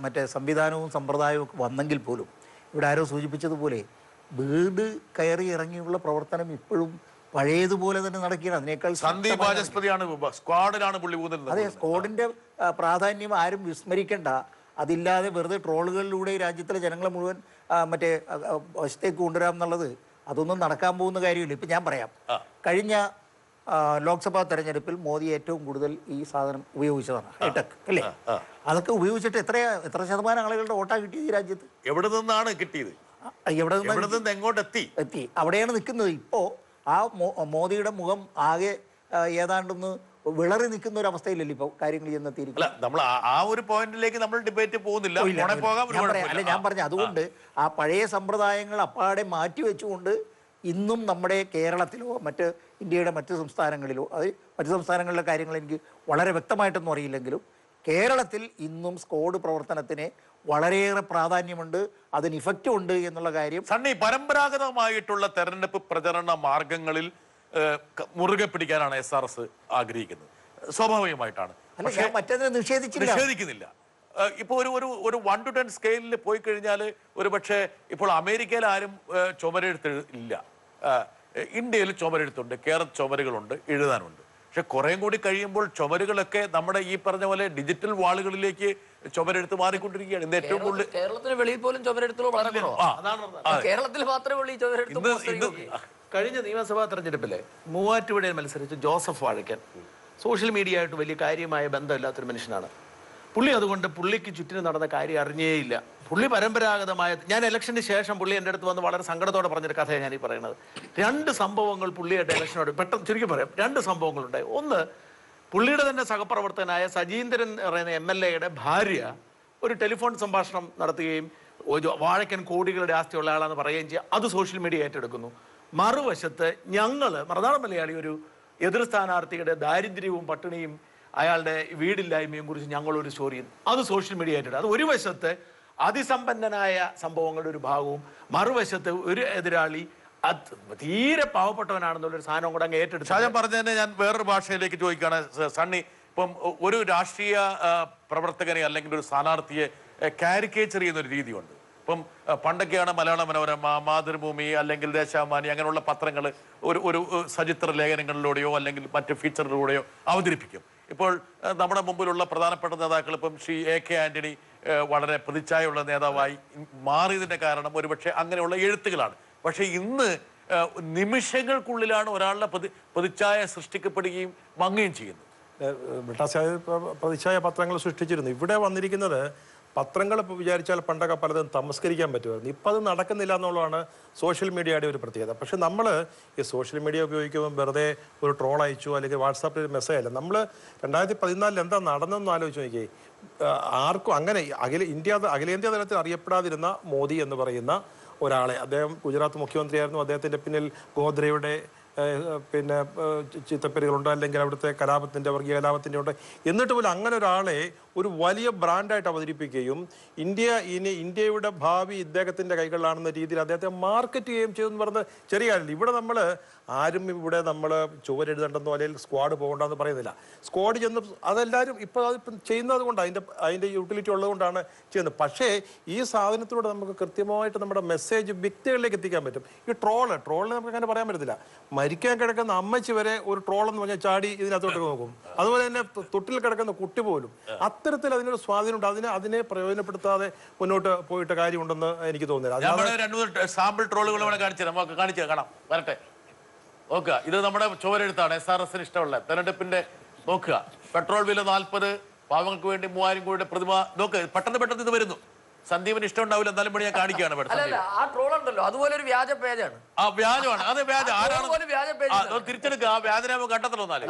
മറ്റേ സംവിധാനവും സമ്പ്രദായവും ഒക്കെ വന്നെങ്കിൽ പോലും ഇവിടെ ആരോ സൂചിപ്പിച്ചതുപോലെ വീട് കയറി ഇറങ്ങിയുള്ള പ്രവർത്തനം ഇപ്പോഴും പഴയതുപോലെ തന്നെ നടക്കുകയാണ്. അതിനേക്കാൾ സന്ദീപ് വാചസ്പതിയാണ് സ്ക്വാഡിലാണ് പുള്ളി ഊന്നുന്നത്. അതെ, സ്ക്വാഡിന്റെ പ്രാധാന്യം ആരും വിസ്മരിക്കേണ്ട. അതില്ലാതെ വെറുതെ ട്രോളുകളിലൂടെ രാജ്യത്തിലെ ജനങ്ങളെ മുഴുവൻ മറ്റേ വശത്തേക്ക് കൊണ്ടുവരാം എന്നുള്ളത് അതൊന്നും നടക്കാൻ പോകുന്ന കാര്യമില്ല. ഇപ്പം ഞാൻ പറയാം, കഴിഞ്ഞ ലോക്സഭാ തെരഞ്ഞെടുപ്പിൽ മോദി ഏറ്റവും കൂടുതൽ ഈ സാധനം ഉപയോഗിച്ചതാണ്, ഹൈടെക് അല്ലേ? അതൊക്കെ ഉപയോഗിച്ചിട്ട് എത്ര ശതമാനം ആളുകളുടെ വോട്ടാ കിട്ടിയത് ഈ രാജ്യത്ത്? എവിടെ നിന്നാണ് കിട്ടിയത്? എവിടെ നിന്ന് എങ്ങോട്ട് എത്തി? അവിടെയാണ് നിൽക്കുന്നത്. ഇപ്പോൾ ആ മോദിയുടെ മുഖം ആകെ ഏതാണ്ടൊന്ന് വിളറി നിൽക്കുന്ന ഒരു അവസ്ഥയിലല്ലേ ഇപ്പോൾ കാര്യങ്ങൾ ചെന്നെത്തിയിരിക്കും. നമ്മൾ ആ ഒരു പോയിന്റിലേക്ക് നമ്മൾ ഡിബേറ്റ് പോകുന്നില്ല. അല്ല, ഞാൻ പറഞ്ഞ അതുകൊണ്ട് ആ പഴയ സമ്പ്രദായങ്ങൾ അപ്പാടെ മാറ്റി വെച്ചുകൊണ്ട് ഇന്നും നമ്മുടെ കേരളത്തിലോ മറ്റ് ഇന്ത്യയുടെ മറ്റ് സംസ്ഥാനങ്ങളിലോ, അത് മറ്റ് സംസ്ഥാനങ്ങളിലെ കാര്യങ്ങൾ എനിക്ക് വളരെ വ്യക്തമായിട്ടൊന്നും അറിയില്ലെങ്കിലും കേരളത്തിൽ ഇന്നും സ്ക്വാഡ് പ്രവർത്തനത്തിന് വളരെയേറെ പ്രാധാന്യമുണ്ട്, അതിന് ഇഫക്റ്റ് ഉണ്ട് എന്നുള്ള കാര്യം. സണ്ണി, പരമ്പരാഗതമായിട്ടുള്ള തെരഞ്ഞെടുപ്പ് പ്രചരണ മാർഗങ്ങളിൽ മുറുകെ പിടിക്കാനാണ് SRS ആഗ്രഹിക്കുന്നത്. സ്വാഭാവികമായിട്ടാണ്. മറ്റതിനെ നിഷേധിക്കുന്നില്ല. ഇപ്പോൾ ഒരു 1 to 10 സ്കെയിലിൽ പോയി കഴിഞ്ഞാൽ ഒരു പക്ഷേ ഇപ്പോൾ അമേരിക്കയിൽ ആരും ചുമരെഴുത്ത് ഇല്ല. ഇന്ത്യയിൽ ചുമരെഴുത്തുണ്ട്, കേരളത്തിൽ ചുമരുകളുണ്ട്, എഴുതാനുണ്ട്. പക്ഷെ കുറേം കൂടി കഴിയുമ്പോൾ ചുമരുകളൊക്കെ നമ്മുടെ ഈ പറഞ്ഞ പോലെ ഡിജിറ്റൽ വാളുകളിലേക്ക് ചുമരെഴുത്ത് മാറിക്കൊണ്ടിരിക്കുകയാണ്. ഇന്ന് ഏറ്റവും കൂടുതൽ കേരളത്തിന് വെളിയിൽ പോലും ചുമരെഴുത്തുകൾ വളരെ കുറവാണ്. കേരളത്തിൽ മാത്രമേ കഴിഞ്ഞ നിയമസഭാ തെരഞ്ഞെടുപ്പിലെ മൂവാറ്റുപുഴയിൽ മത്സരിച്ച് ജോസഫ് വാഴക്കൻ സോഷ്യൽ മീഡിയ ആയിട്ട് വലിയ കാര്യമായ ബന്ധമില്ലാത്തൊരു മനുഷ്യനാണ്. പുള്ളി അതുകൊണ്ട് പുള്ളിക്ക് ചുറ്റിനും നടന്ന കാര്യം അറിഞ്ഞേയില്ല. പുള്ളി പരമ്പരാഗതമായ, ഞാൻ ഇലക്ഷന് ശേഷം പുള്ളി എൻ്റെ അടുത്ത് വന്ന് വളരെ സങ്കടത്തോടെ പറഞ്ഞൊരു കഥയാണ് ഞാൻ ഈ പറയുന്നത്. 2 സംഭവങ്ങൾ പുള്ളിയായിട്ട് ഇലക്ഷനോട് പെട്ടെന്ന് ചുരുക്കി പറയാം. 2 സംഭവങ്ങളുണ്ടായി. ഒന്ന്, പുള്ളിയുടെ തന്നെ സഹപ്രവർത്തകനായ സജീന്ദ്രൻ പറയുന്ന MLA-യുടെ ഭാര്യ ഒരു ടെലിഫോൺ സംഭാഷണം നടത്തുകയും വാഴക്കൻ കോടികളുടെ ആസ്തിയുള്ള ആളാണെന്ന് പറയുകയും ചെയ്യുക. അത് സോഷ്യൽ മീഡിയ ഏറ്റെടുക്കുന്നു. മറുവശത്ത് ഞങ്ങൾ മറുനാടൻ മലയാളി ഒരു എതിർ സ്ഥാനാർത്ഥിയുടെ ദാരിദ്ര്യവും പട്ടിണിയും അയാളുടെ വീടില്ലായ്മയും കുറിച്ച് ഞങ്ങളൊരു സ്റ്റോറി ചെയ്യുന്നു. അത് സോഷ്യൽ മീഡിയ ആയിട്ട്. അത് ഒരു വശത്ത് അതിസമ്പന്നനായ സംഭവങ്ങളുടെ ഒരു ഭാഗവും, മറുവശത്ത് ഒരു എതിരാളി തീരെ പാവപ്പെട്ടവനാണെന്നുള്ളൊരു സാധനം കൂടെ അങ്ങ് ഏറ്റെടുത്തു. ഷാജാൻ പറഞ്ഞതിനെ ഞാൻ വേറൊരു ഭാഷയിലേക്ക് ചോദിക്കുകയാണ്. സണ്ണി, ഇപ്പം ഒരു രാഷ്ട്രീയ പ്രവർത്തകനെ അല്ലെങ്കിൽ ഒരു സ്ഥാനാർത്ഥിയെ കാരിക്കേച്ചർ ചെയ്യുന്ന ഒരു രീതിയുണ്ട്. ഇപ്പം പണ്ടൊക്കെയാണ് മലയാള മനോരമ, മാതൃഭൂമി അല്ലെങ്കിൽ ദേശാഭിമാനി അങ്ങനെയുള്ള പത്രങ്ങൾ ഒരു സചിത്ര ലേഖനങ്ങളിലൂടെയോ അല്ലെങ്കിൽ മറ്റ് ഫീച്ചറിലൂടെയോ അവതരിപ്പിക്കും. ഇപ്പോൾ നമ്മുടെ മുമ്പിലുള്ള പ്രധാനപ്പെട്ട നേതാക്കൾ, ഇപ്പം ശ്രീ AK ആന്റണി വളരെ പ്രതിച്ഛായുള്ള നേതാവായി മാറിയതിൻ്റെ കാരണം ഒരുപക്ഷെ അങ്ങനെയുള്ള എഴുത്തുകളാണ്. പക്ഷേ ഇന്ന് നിമിഷങ്ങൾക്കുള്ളിലാണ് ഒരാളുടെ പ്രതിച്ഛായ സൃഷ്ടിക്കപ്പെടുകയും മങ്ങുകയും ചെയ്യുന്നത്. പ്രതിച്ഛായ പത്രങ്ങൾ സൃഷ്ടിച്ചിരുന്നു. ഇവിടെ വന്നിരിക്കുന്നത് പത്രങ്ങൾ ഇപ്പോൾ വിചാരിച്ചാൽ പണ്ടൊക്കെ പലതും തമസ്കരിക്കാൻ പറ്റുമായിരുന്നു. ഇപ്പം അത് നടക്കുന്നില്ല എന്നുള്ളതാണ് സോഷ്യൽ മീഡിയയുടെ ഒരു പ്രത്യേകത. പക്ഷെ നമ്മൾ ഈ സോഷ്യൽ മീഡിയ ഉപയോഗിക്കുമ്പോൾ വെറുതെ ഒരു ട്രോൾ അയച്ചു അല്ലെങ്കിൽ വാട്സാപ്പിൽ ഒരു മെസ്സേജ് അല്ല. നമ്മൾ 2014 എന്താ നടന്നെന്ന് ആലോചിച്ച് നോക്കിയേ. ആർക്കും അങ്ങനെ അഖിലേന്ത്യാ തലത്തിൽ അറിയപ്പെടാതിരുന്ന മോദി എന്ന് പറയുന്ന ഒരാളെ, അദ്ദേഹം ഗുജറാത്ത് മുഖ്യമന്ത്രിയായിരുന്നു, അദ്ദേഹത്തിൻ്റെ പിന്നിൽ ഗോദ്രയുടെ പിന്നെ ചിത്തപ്പേരുകളുണ്ട്, അല്ലെങ്കിൽ അവിടുത്തെ വർഗീയ കലാപത്തിൻ്റെ ഉണ്ട്. എന്നിട്ട് പോലും അങ്ങനെ ഒരാളെ ഒരു വലിയ ബ്രാൻഡായിട്ട് അവതരിപ്പിക്കുകയും ഇന്ത്യയുടെ ഭാവി ഇദ്ദേഹത്തിൻ്റെ കൈകളിലാണെന്ന രീതിയിൽ അദ്ദേഹത്തെ മാർക്കറ്റ് ചെയ്യുകയും ചെയ്തെന്ന് പറഞ്ഞത് ചെറിയ കാര്യമില്ല. ഇവിടെ നമ്മൾ ചുവരെഴുതണ്ടെന്നോ അല്ലെങ്കിൽ സ്ക്വാഡ് പോകണ്ടെന്ന് പറയുന്നില്ല. സ്ക്വാഡ് ചെന്ന് അതെല്ലാവരും ഇപ്പോൾ ചെയ്യുന്നത് കൊണ്ട് അതിൻ്റെ യൂട്ടിലിറ്റി ഉള്ളതുകൊണ്ടാണ് ചെയ്യുന്നത്. പക്ഷേ ഈ സാധനത്തിലൂടെ നമുക്ക് കൃത്യമായിട്ട് നമ്മുടെ മെസ്സേജ് വ്യക്തികളിലേക്ക് എത്തിക്കാൻ പറ്റും. ഈ ട്രോളിനെ നമുക്ക് അങ്ങനെ പറയാൻ പറ്റത്തില്ല. മരിക്കാൻ കിടക്കുന്ന അമ്മച്ചി വരെ ഒരു ട്രോൾ എന്ന് പറഞ്ഞാൽ ചാടി ഇതിനകത്തോട്ട് നോക്കും. അതുപോലെ തന്നെ തൊട്ടിൽ കിടക്കുന്ന കുട്ടി പോലും അത്തരത്തിൽ അതിനൊരു സ്വാധീനമുണ്ട്. അതിനെ പ്രയോജനപ്പെടുത്താതെ മുന്നോട്ട് പോയിട്ട് കാര്യമുണ്ടെന്ന് എനിക്ക് തോന്നുന്നില്ല. രണ്ടു സാമ്പിൾ ട്രോളുകൾ കാണിച്ചു കാണാം. വരട്ടെ, നോക്കുക. ഇത് നമ്മുടെ ചുവരെഴുത്താണ്. SRSന് ഇഷ്ടമുള്ള തെരഞ്ഞെടുപ്പിന്റെ നോക്കുക. പെട്രോൾ വില 40, പാവങ്ങൾക്ക് വേണ്ടി 3000 കോടിയുടെ പ്രതിമ. നോക്ക്, പെട്ടെന്ന് ഇത് വരുന്നു. സന്ദീപിന് ഇഷ്ടം ഉണ്ടാവില്ല, എന്നാലും ഞാൻ കാണിക്കുകയാണ്. ആ ട്രോൾ ഉണ്ടല്ലോ, അതുപോലെ ഒരു വ്യാജ പേജാണ്. ആ വ്യാജമാണ്, അത് വ്യാജം. തിരിച്ചെടുക്കുക. ആ വ്യാജനാമം കണ്ടെത്തണമെന്നാലും.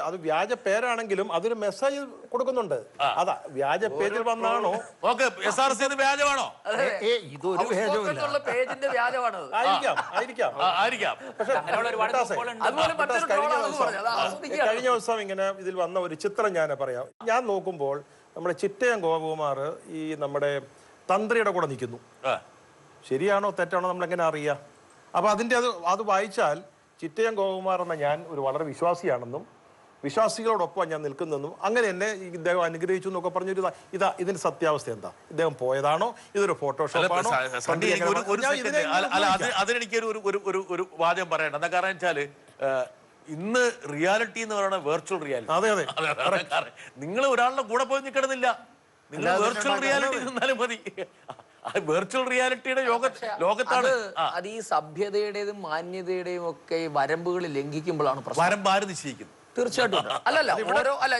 അത് വ്യാജ പേരാണെങ്കിലും അതൊരു മെസ്സേജ് കൊടുക്കുന്നുണ്ട്. അതാ വ്യാജ പേജിൽ വന്നാണോ? ഓക്കെ, SRS വ്യാജമാണോ? ഇതൊരു വ്യാജമില്ല, പേജിന്റെ വ്യാജമാണ്. ആയിരിക്കാം. കഴിഞ്ഞ ദിവസം ഇങ്ങനെ ഇതിൽ വന്ന ഒരു ചിത്രം ഞാൻ പറയാം. ഞാൻ നോക്കുമ്പോൾ നമ്മുടെ ചിറ്റയം ഗോപകുമാർ ഈ നമ്മുടെ തന്ത്രിയുടെ കൂടെ നിൽക്കുന്നു. ശരിയാണോ തെറ്റാണോ നമ്മൾ എങ്ങനെ അറിയാം? അപ്പൊ അത് വായിച്ചാൽ ചിറ്റയം ഗോപകുമാർ എന്ന ഞാൻ ഒരു വളരെ വിശ്വാസിയാണെന്നും വിശ്വാസികളോടൊപ്പം ഞാൻ നിൽക്കുന്നെന്നും അങ്ങനെ എന്നെ ഇദ്ദേഹം അനുഗ്രഹിച്ചു എന്നൊക്കെ പറഞ്ഞൊരു ഇതിന്റെ സത്യാവസ്ഥ എന്താ? ഇദ്ദേഹം പോയതാണോ? ഇതൊരു ഫോട്ടോഷോപ്പാണോ? അതിനെനിക്ക് ഒരു വാചകം പറയണം. എന്താ കാരണം വെച്ചാല് ഇന്ന് റിയാലിറ്റി എന്ന് പറയുന്നത് വെർച്വൽ റിയാലിറ്റി. അതെ. നിങ്ങൾ ഒരാളുടെ കൂടെ പോയി നിൽക്കണമെന്നില്ല, നിങ്ങൾ വെർച്വൽ റിയാലിറ്റി നിന്നാലും മതി. വെർച്വൽ റിയാലിറ്റിയുടെ ലോകത്താണ്. അത് ഈ സഭ്യതയുടേതും മാന്യതയുടെയും ഒക്കെ വരമ്പുകൾ ലംഘിക്കുമ്പോഴാണ് പ്രശ്നം. വരമ്പ് ആര് നിശ്ചയിക്കുന്നു? തീർച്ചയായിട്ടും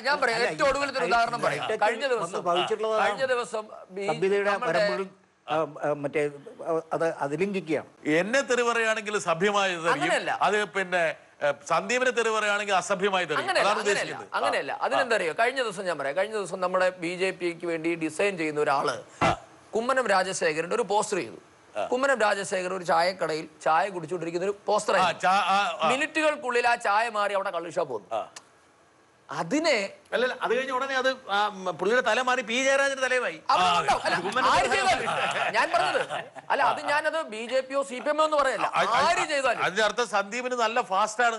ഞാൻ പറയാം. ഏറ്റവും ഒടുവിലത്തെ ഒരു ഉദാഹരണം പറയാം. കഴിഞ്ഞ ദിവസം മറ്റേ അത് ലംഘിക്കുകയാണ്. എന്നെ തെറി പറയുകയാണെങ്കിൽ സഭ്യമായത്, അത് പിന്നെ സന്ദീപിനെ തെറി പറയുകയാണെങ്കിൽ അസഭ്യമായി തെറി. അങ്ങനെയല്ല. അതിനെന്താ അറിയോ? കഴിഞ്ഞ ദിവസം നമ്മുടെ BJPക്ക് വേണ്ടി ഡിസൈൻ ചെയ്യുന്ന ഒരാള് കുമ്മനം രാജശേഖരന്റെ ഒരു പോസ്റ്റർ ചെയ്തു. കുമ്മനം രാജശേഖരൻ ഒരു ചായക്കടയിൽ ചായ കുടിച്ചുകൊണ്ടിരിക്കുന്ന ഒരു പോസ്റ്റർ. മിനിറ്റുകൾക്കുള്ളിൽ ആ ചായ മാറി അവിടെ കള്ളുഷാപ്പ് വന്നു. അതിനെ അത് കഴിഞ്ഞ ഉടനെ അത് പുള്ളിയുടെ തല മാറി P. ജയരാജന്റെ തലയുമായി. ഞാൻ പറഞ്ഞത് അത് ഞാനത് BJPയോ CPMO എന്ന് പറയല്ല. ആര് ചെയ്താലും അതിന്റെ അർത്ഥം സന്ദീപിന് നല്ല ഫാസ്റ്റ് ആണ്.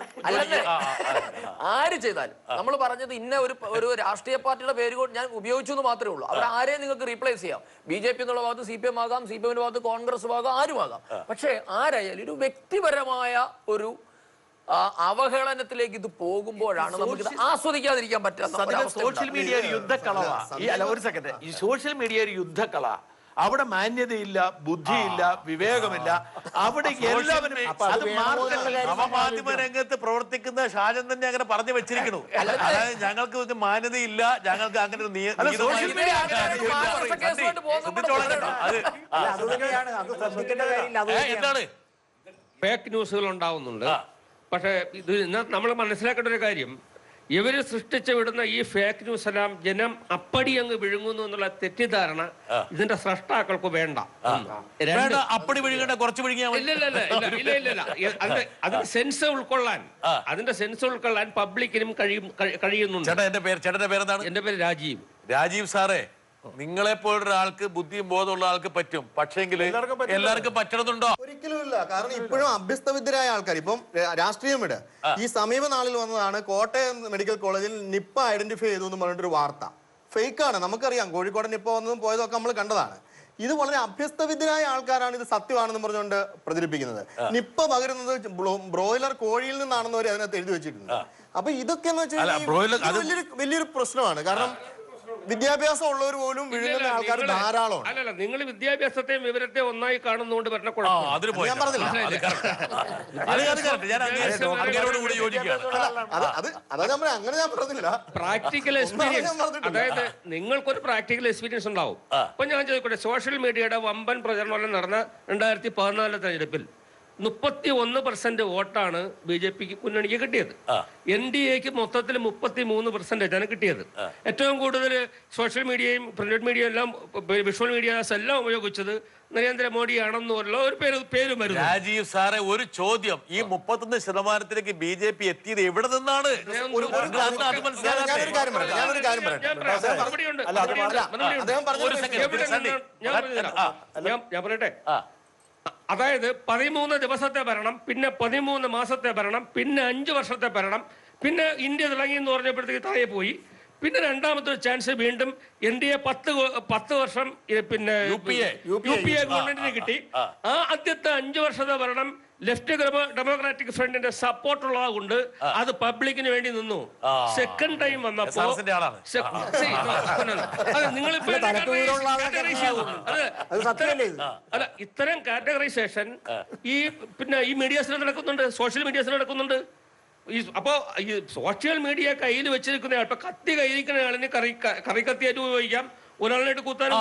ആര് ചെയ്താലും നമ്മൾ പറഞ്ഞത് ഇന്ന ഒരു രാഷ്ട്രീയ പാർട്ടിയുടെ പേര് കൊണ്ട് ഞാൻ ഉപയോഗിച്ചു എന്ന് മാത്രമേ ഉള്ളൂ. അവർ ആരെയും നിങ്ങൾക്ക് റീപ്ലേസ് ചെയ്യാം. BJP എന്നുള്ള ഭാഗത്ത് CPM ആകാം, CPM ഭാഗത്ത് കോൺഗ്രസ് ആകാം, ആരുമാകാം. പക്ഷെ ആരായാലും ഒരു വ്യക്തിപരമായ ഒരു അവഹേളനത്തിലേക്ക് ഇത് പോകുമ്പോഴാണ് നമുക്ക് ആസ്വദിക്കാതിരിക്കാൻ പറ്റുക. സോഷ്യൽ മീഡിയ ഒരു യുദ്ധക്കളവാണ്. ഒരു സെക്കൻഡ്, ഈ സോഷ്യൽ മീഡിയ ഒരു യുദ്ധക്കള. അവിടെ മാന്യതയില്ല, ബുദ്ധിയില്ല, വിവേകമില്ല. അവിടെ എല്ലാവരും നവമാധ്യമ രംഗത്ത് പ്രവർത്തിക്കുന്ന ഷാജൻ തന്നെ അങ്ങനെ പറഞ്ഞു വെച്ചിരിക്കുന്നു. അതായത് ഞങ്ങൾക്ക് മാന്യതയില്ല, ഞങ്ങൾക്ക് അങ്ങനെ എന്താണ് ഫേക്ക് ന്യൂസുകൾ ഉണ്ടാവുന്നുണ്ട്. പക്ഷേ ഇത് നമ്മൾ മനസ്സിലാക്കേണ്ട ഒരു കാര്യം, ഇവര് സൃഷ്ടിച്ചു വിടുന്ന ഈ ഫേക്ക് ന്യൂസ് എല്ലാം ജനം അപ്പടി അങ്ങ് വിഴുങ്ങുന്നു എന്നുള്ള തെറ്റിദ്ധാരണ ഇതിന്റെ സ്രഷ്ടാക്കൾക്ക് വേണ്ട. അപ്പടി വിഴുങ്ങേണ്ട, കുറച്ച് ഇല്ല. അതിന്റെ സെൻസ് ഉൾക്കൊള്ളാൻ പബ്ലിക്കിനും കഴിയുന്നുണ്ട്. ചേട്ടന്റെ പേരെന്താണ്? എന്റെ പേര് രാജീവ്. രാജീവ് സാറേ, നിങ്ങളെ പോലൊരാൾക്ക് ബുദ്ധിയും ബോധമുള്ള ആൾക്ക് പറ്റും, പക്ഷേങ്കിൽ എല്ലാവർക്കും പറ്റണമെന്നുണ്ടോ? ഒരിക്കലും ഇല്ല. കാരണം ഇപ്പോഴും അഭ്യസ്തവിദ്യരായ ആൾക്കാർ, ഇപ്പം രാഷ്ട്രീയം വിട്, ഈ സമീപ നാളിൽ വന്നതാണ് കോട്ടയം മെഡിക്കൽ കോളേജിൽ നിപ്പ ഐഡന്റിഫൈ ചെയ്തു എന്ന് പറഞ്ഞിട്ടൊരു വാർത്ത. ഫേക്കാണ്, നമുക്കറിയാം. കോഴിക്കോട് നിപ്പ വന്നതും പോയതൊക്കെ നമ്മൾ കണ്ടതാണ്. ഇത് വളരെ അഭ്യസ്തവിദ്യരായ ആൾക്കാരാണ് ഇത് സത്യമാണെന്ന് പറഞ്ഞുകൊണ്ട് പ്രചരിപ്പിക്കുന്നത്. നിപ്പ പകരുന്നത് ബ്രോയിലർ കോഴിയിൽ നിന്നാണെന്ന് വരെ അതിനകത്ത് എഴുതി വെച്ചിട്ടുണ്ട്. അപ്പൊ ഇതൊക്കെ എന്ന് വെച്ചാൽ വലിയൊരു പ്രശ്നമാണ്. കാരണം വിദ്യാഭ്യാസം ഉള്ളവർ പോലും വിഴുങ്ങുന്ന ആൾക്കാർ ധാരാളമാണ്. അല്ലല്ല, നിങ്ങൾ വിദ്യാഭ്യാസത്തെയും വിവരത്തെയും ഒന്നായി കാണുന്നതുകൊണ്ട് പറഞ്ഞ പ്രാക്ടിക്കൽ എക്സ്പീരിയൻസ്. അതായത് നിങ്ങൾക്കൊരു പ്രാക്ടിക്കൽ എക്സ്പീരിയൻസ് ഉണ്ടാവും. അപ്പൊ ഞാൻ ചോദിക്കട്ടെ, സോഷ്യൽ മീഡിയയുടെ വമ്പൻ പ്രചരണം നടന്ന 2014 തെരഞ്ഞെടുപ്പിൽ 31% വോട്ടാണ് BJPക്ക് മുന്നണിക്ക് കിട്ടിയത്. NDAക്ക് മൊത്തത്തിൽ 33% കിട്ടിയത്. ഏറ്റവും കൂടുതൽ സോഷ്യൽ മീഡിയയും പ്രിന്റഡ് മീഡിയയും എല്ലാം വിഷ്വൽ മീഡിയാസ് എല്ലാം ഉപയോഗിച്ചത് നരേന്ദ്രമോദിയാണെന്നുള്ള ഒരു പേര് വരുന്നു. രാജീവ് സാറെ, ഒരു ചോദ്യം, ഈ 31% BJP എത്തിയത് എവിടെ നിന്നാണ്? ഞാൻ പറയട്ടെ. അതായത് 13 ദിവസത്തെ ഭരണം, പിന്നെ 13 മാസത്തെ ഭരണം, പിന്നെ 5 വർഷത്തെ ഭരണം, പിന്നെ ഇന്ത്യ തുടങ്ങി എന്ന് പറഞ്ഞപ്പോഴത്തേക്ക് താഴെ പോയി. പിന്നെ രണ്ടാമത്തെ ചാൻസ് വീണ്ടും NDA 10 വർഷം പിന്നെ UPA ഗവൺമെന്റിന് കിട്ടി. ആ ആദ്യത്തെ 5 വർഷത്തെ ഭരണം ലെഫ്റ്റ് ഡെമോക്രാറ്റിക് ഫ്രണ്ടിന്റെ സപ്പോർട്ട് ഉള്ളത് കൊണ്ട് അത് പബ്ലിക്കിന് വേണ്ടി നിന്നു. സെക്കൻഡ് ടൈം വന്നപ്പോ അല്ല, ഇത്തരം കാറ്റഗറൈസേഷൻ പിന്നെ ഈ മീഡിയാസിൽ നടക്കുന്നുണ്ട്, സോഷ്യൽ മീഡിയാസിൽ നടക്കുന്നുണ്ട്. അപ്പോ ഈ സോഷ്യൽ മീഡിയ കയ്യിൽ വെച്ചിരിക്കുന്ന ഇപ്പൊ കത്തി കയ്യിരിക്കുന്ന ആളിന് കറി കത്തിയായിട്ട് ഉപയോഗിക്കാം, ഒരാളായിട്ട് കൂത്താനും.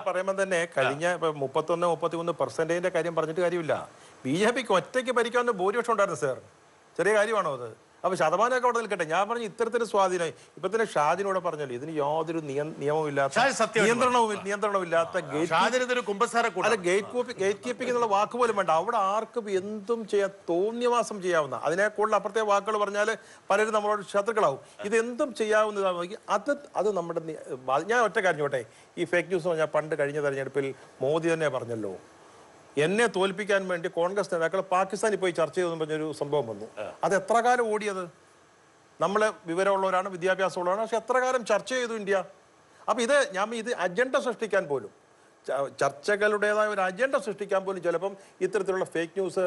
പറയുമ്പോൾ തന്നെ കഴിഞ്ഞ 31-33% കാര്യം പറഞ്ഞിട്ട് കാര്യമില്ല. BJPക്ക് ഒറ്റയ്ക്ക് ഭരിക്കാവുന്ന ഭൂരിപക്ഷം ഉണ്ടായിരുന്നു സാർ. ചെറിയ കാര്യമാണോ അത്? അപ്പൊ ശതമാനമൊക്കെ അവിടെ നിൽക്കട്ടെ. ഞാൻ പറഞ്ഞു ഇത്തരത്തിൽ സ്വാധീനം. ഇപ്പൊ തന്നെ ഷാജിനോട് പറഞ്ഞല്ലോ, ഇതിന് യാതൊരു നിയമവുമില്ലാത്ത നിയന്ത്രണവുമില്ലാത്ത ഗേറ്റ് കീപ്പിംഗ് എന്നുള്ള വാക്ക് പോലും വേണ്ട. അവിടെ ആർക്കും എന്തും ചെയ്യാൻ തോന്നിയവാസം ചെയ്യാവുന്ന, അതിനെ കൂടുതൽ അപ്പുറത്തെ വാക്കുകൾ പറഞ്ഞാൽ പലരും നമ്മളോട് ശത്രുക്കളാവും. ഇത് എന്തും ചെയ്യാവുന്നതാണ്. അത് നമ്മുടെ ഞാൻ ഒറ്റ കാര്യം ചോട്ടെ, ഈ ഫേക്ക് ന്യൂസ് പറഞ്ഞാൽ പണ്ട് കഴിഞ്ഞ തെരഞ്ഞെടുപ്പിൽ മോദി തന്നെ പറഞ്ഞല്ലോ, എന്നെ തോൽപ്പിക്കാൻ വേണ്ടി കോൺഗ്രസ് നേതാക്കൾ പാകിസ്ഥാനിൽ പോയി ചർച്ച ചെയ്തെന്ന് പറഞ്ഞൊരു സംഭവം വന്നു. അത് എത്ര കാലം ഓടിയത്? നമ്മളെ വിവരമുള്ളവരാണ്, വിദ്യാഭ്യാസമുള്ളവരാണ്, പക്ഷെ എത്ര കാലം ചർച്ച ചെയ്തു ഇന്ത്യ? അപ്പൊ ഇത് അജണ്ട സൃഷ്ടിക്കാൻ പോലും, ചർച്ചകളുടേതായ ഒരു അജണ്ട സൃഷ്ടിക്കാൻ പോലും ചിലപ്പം ഇത്തരത്തിലുള്ള ഫേക്ക് ന്യൂസ്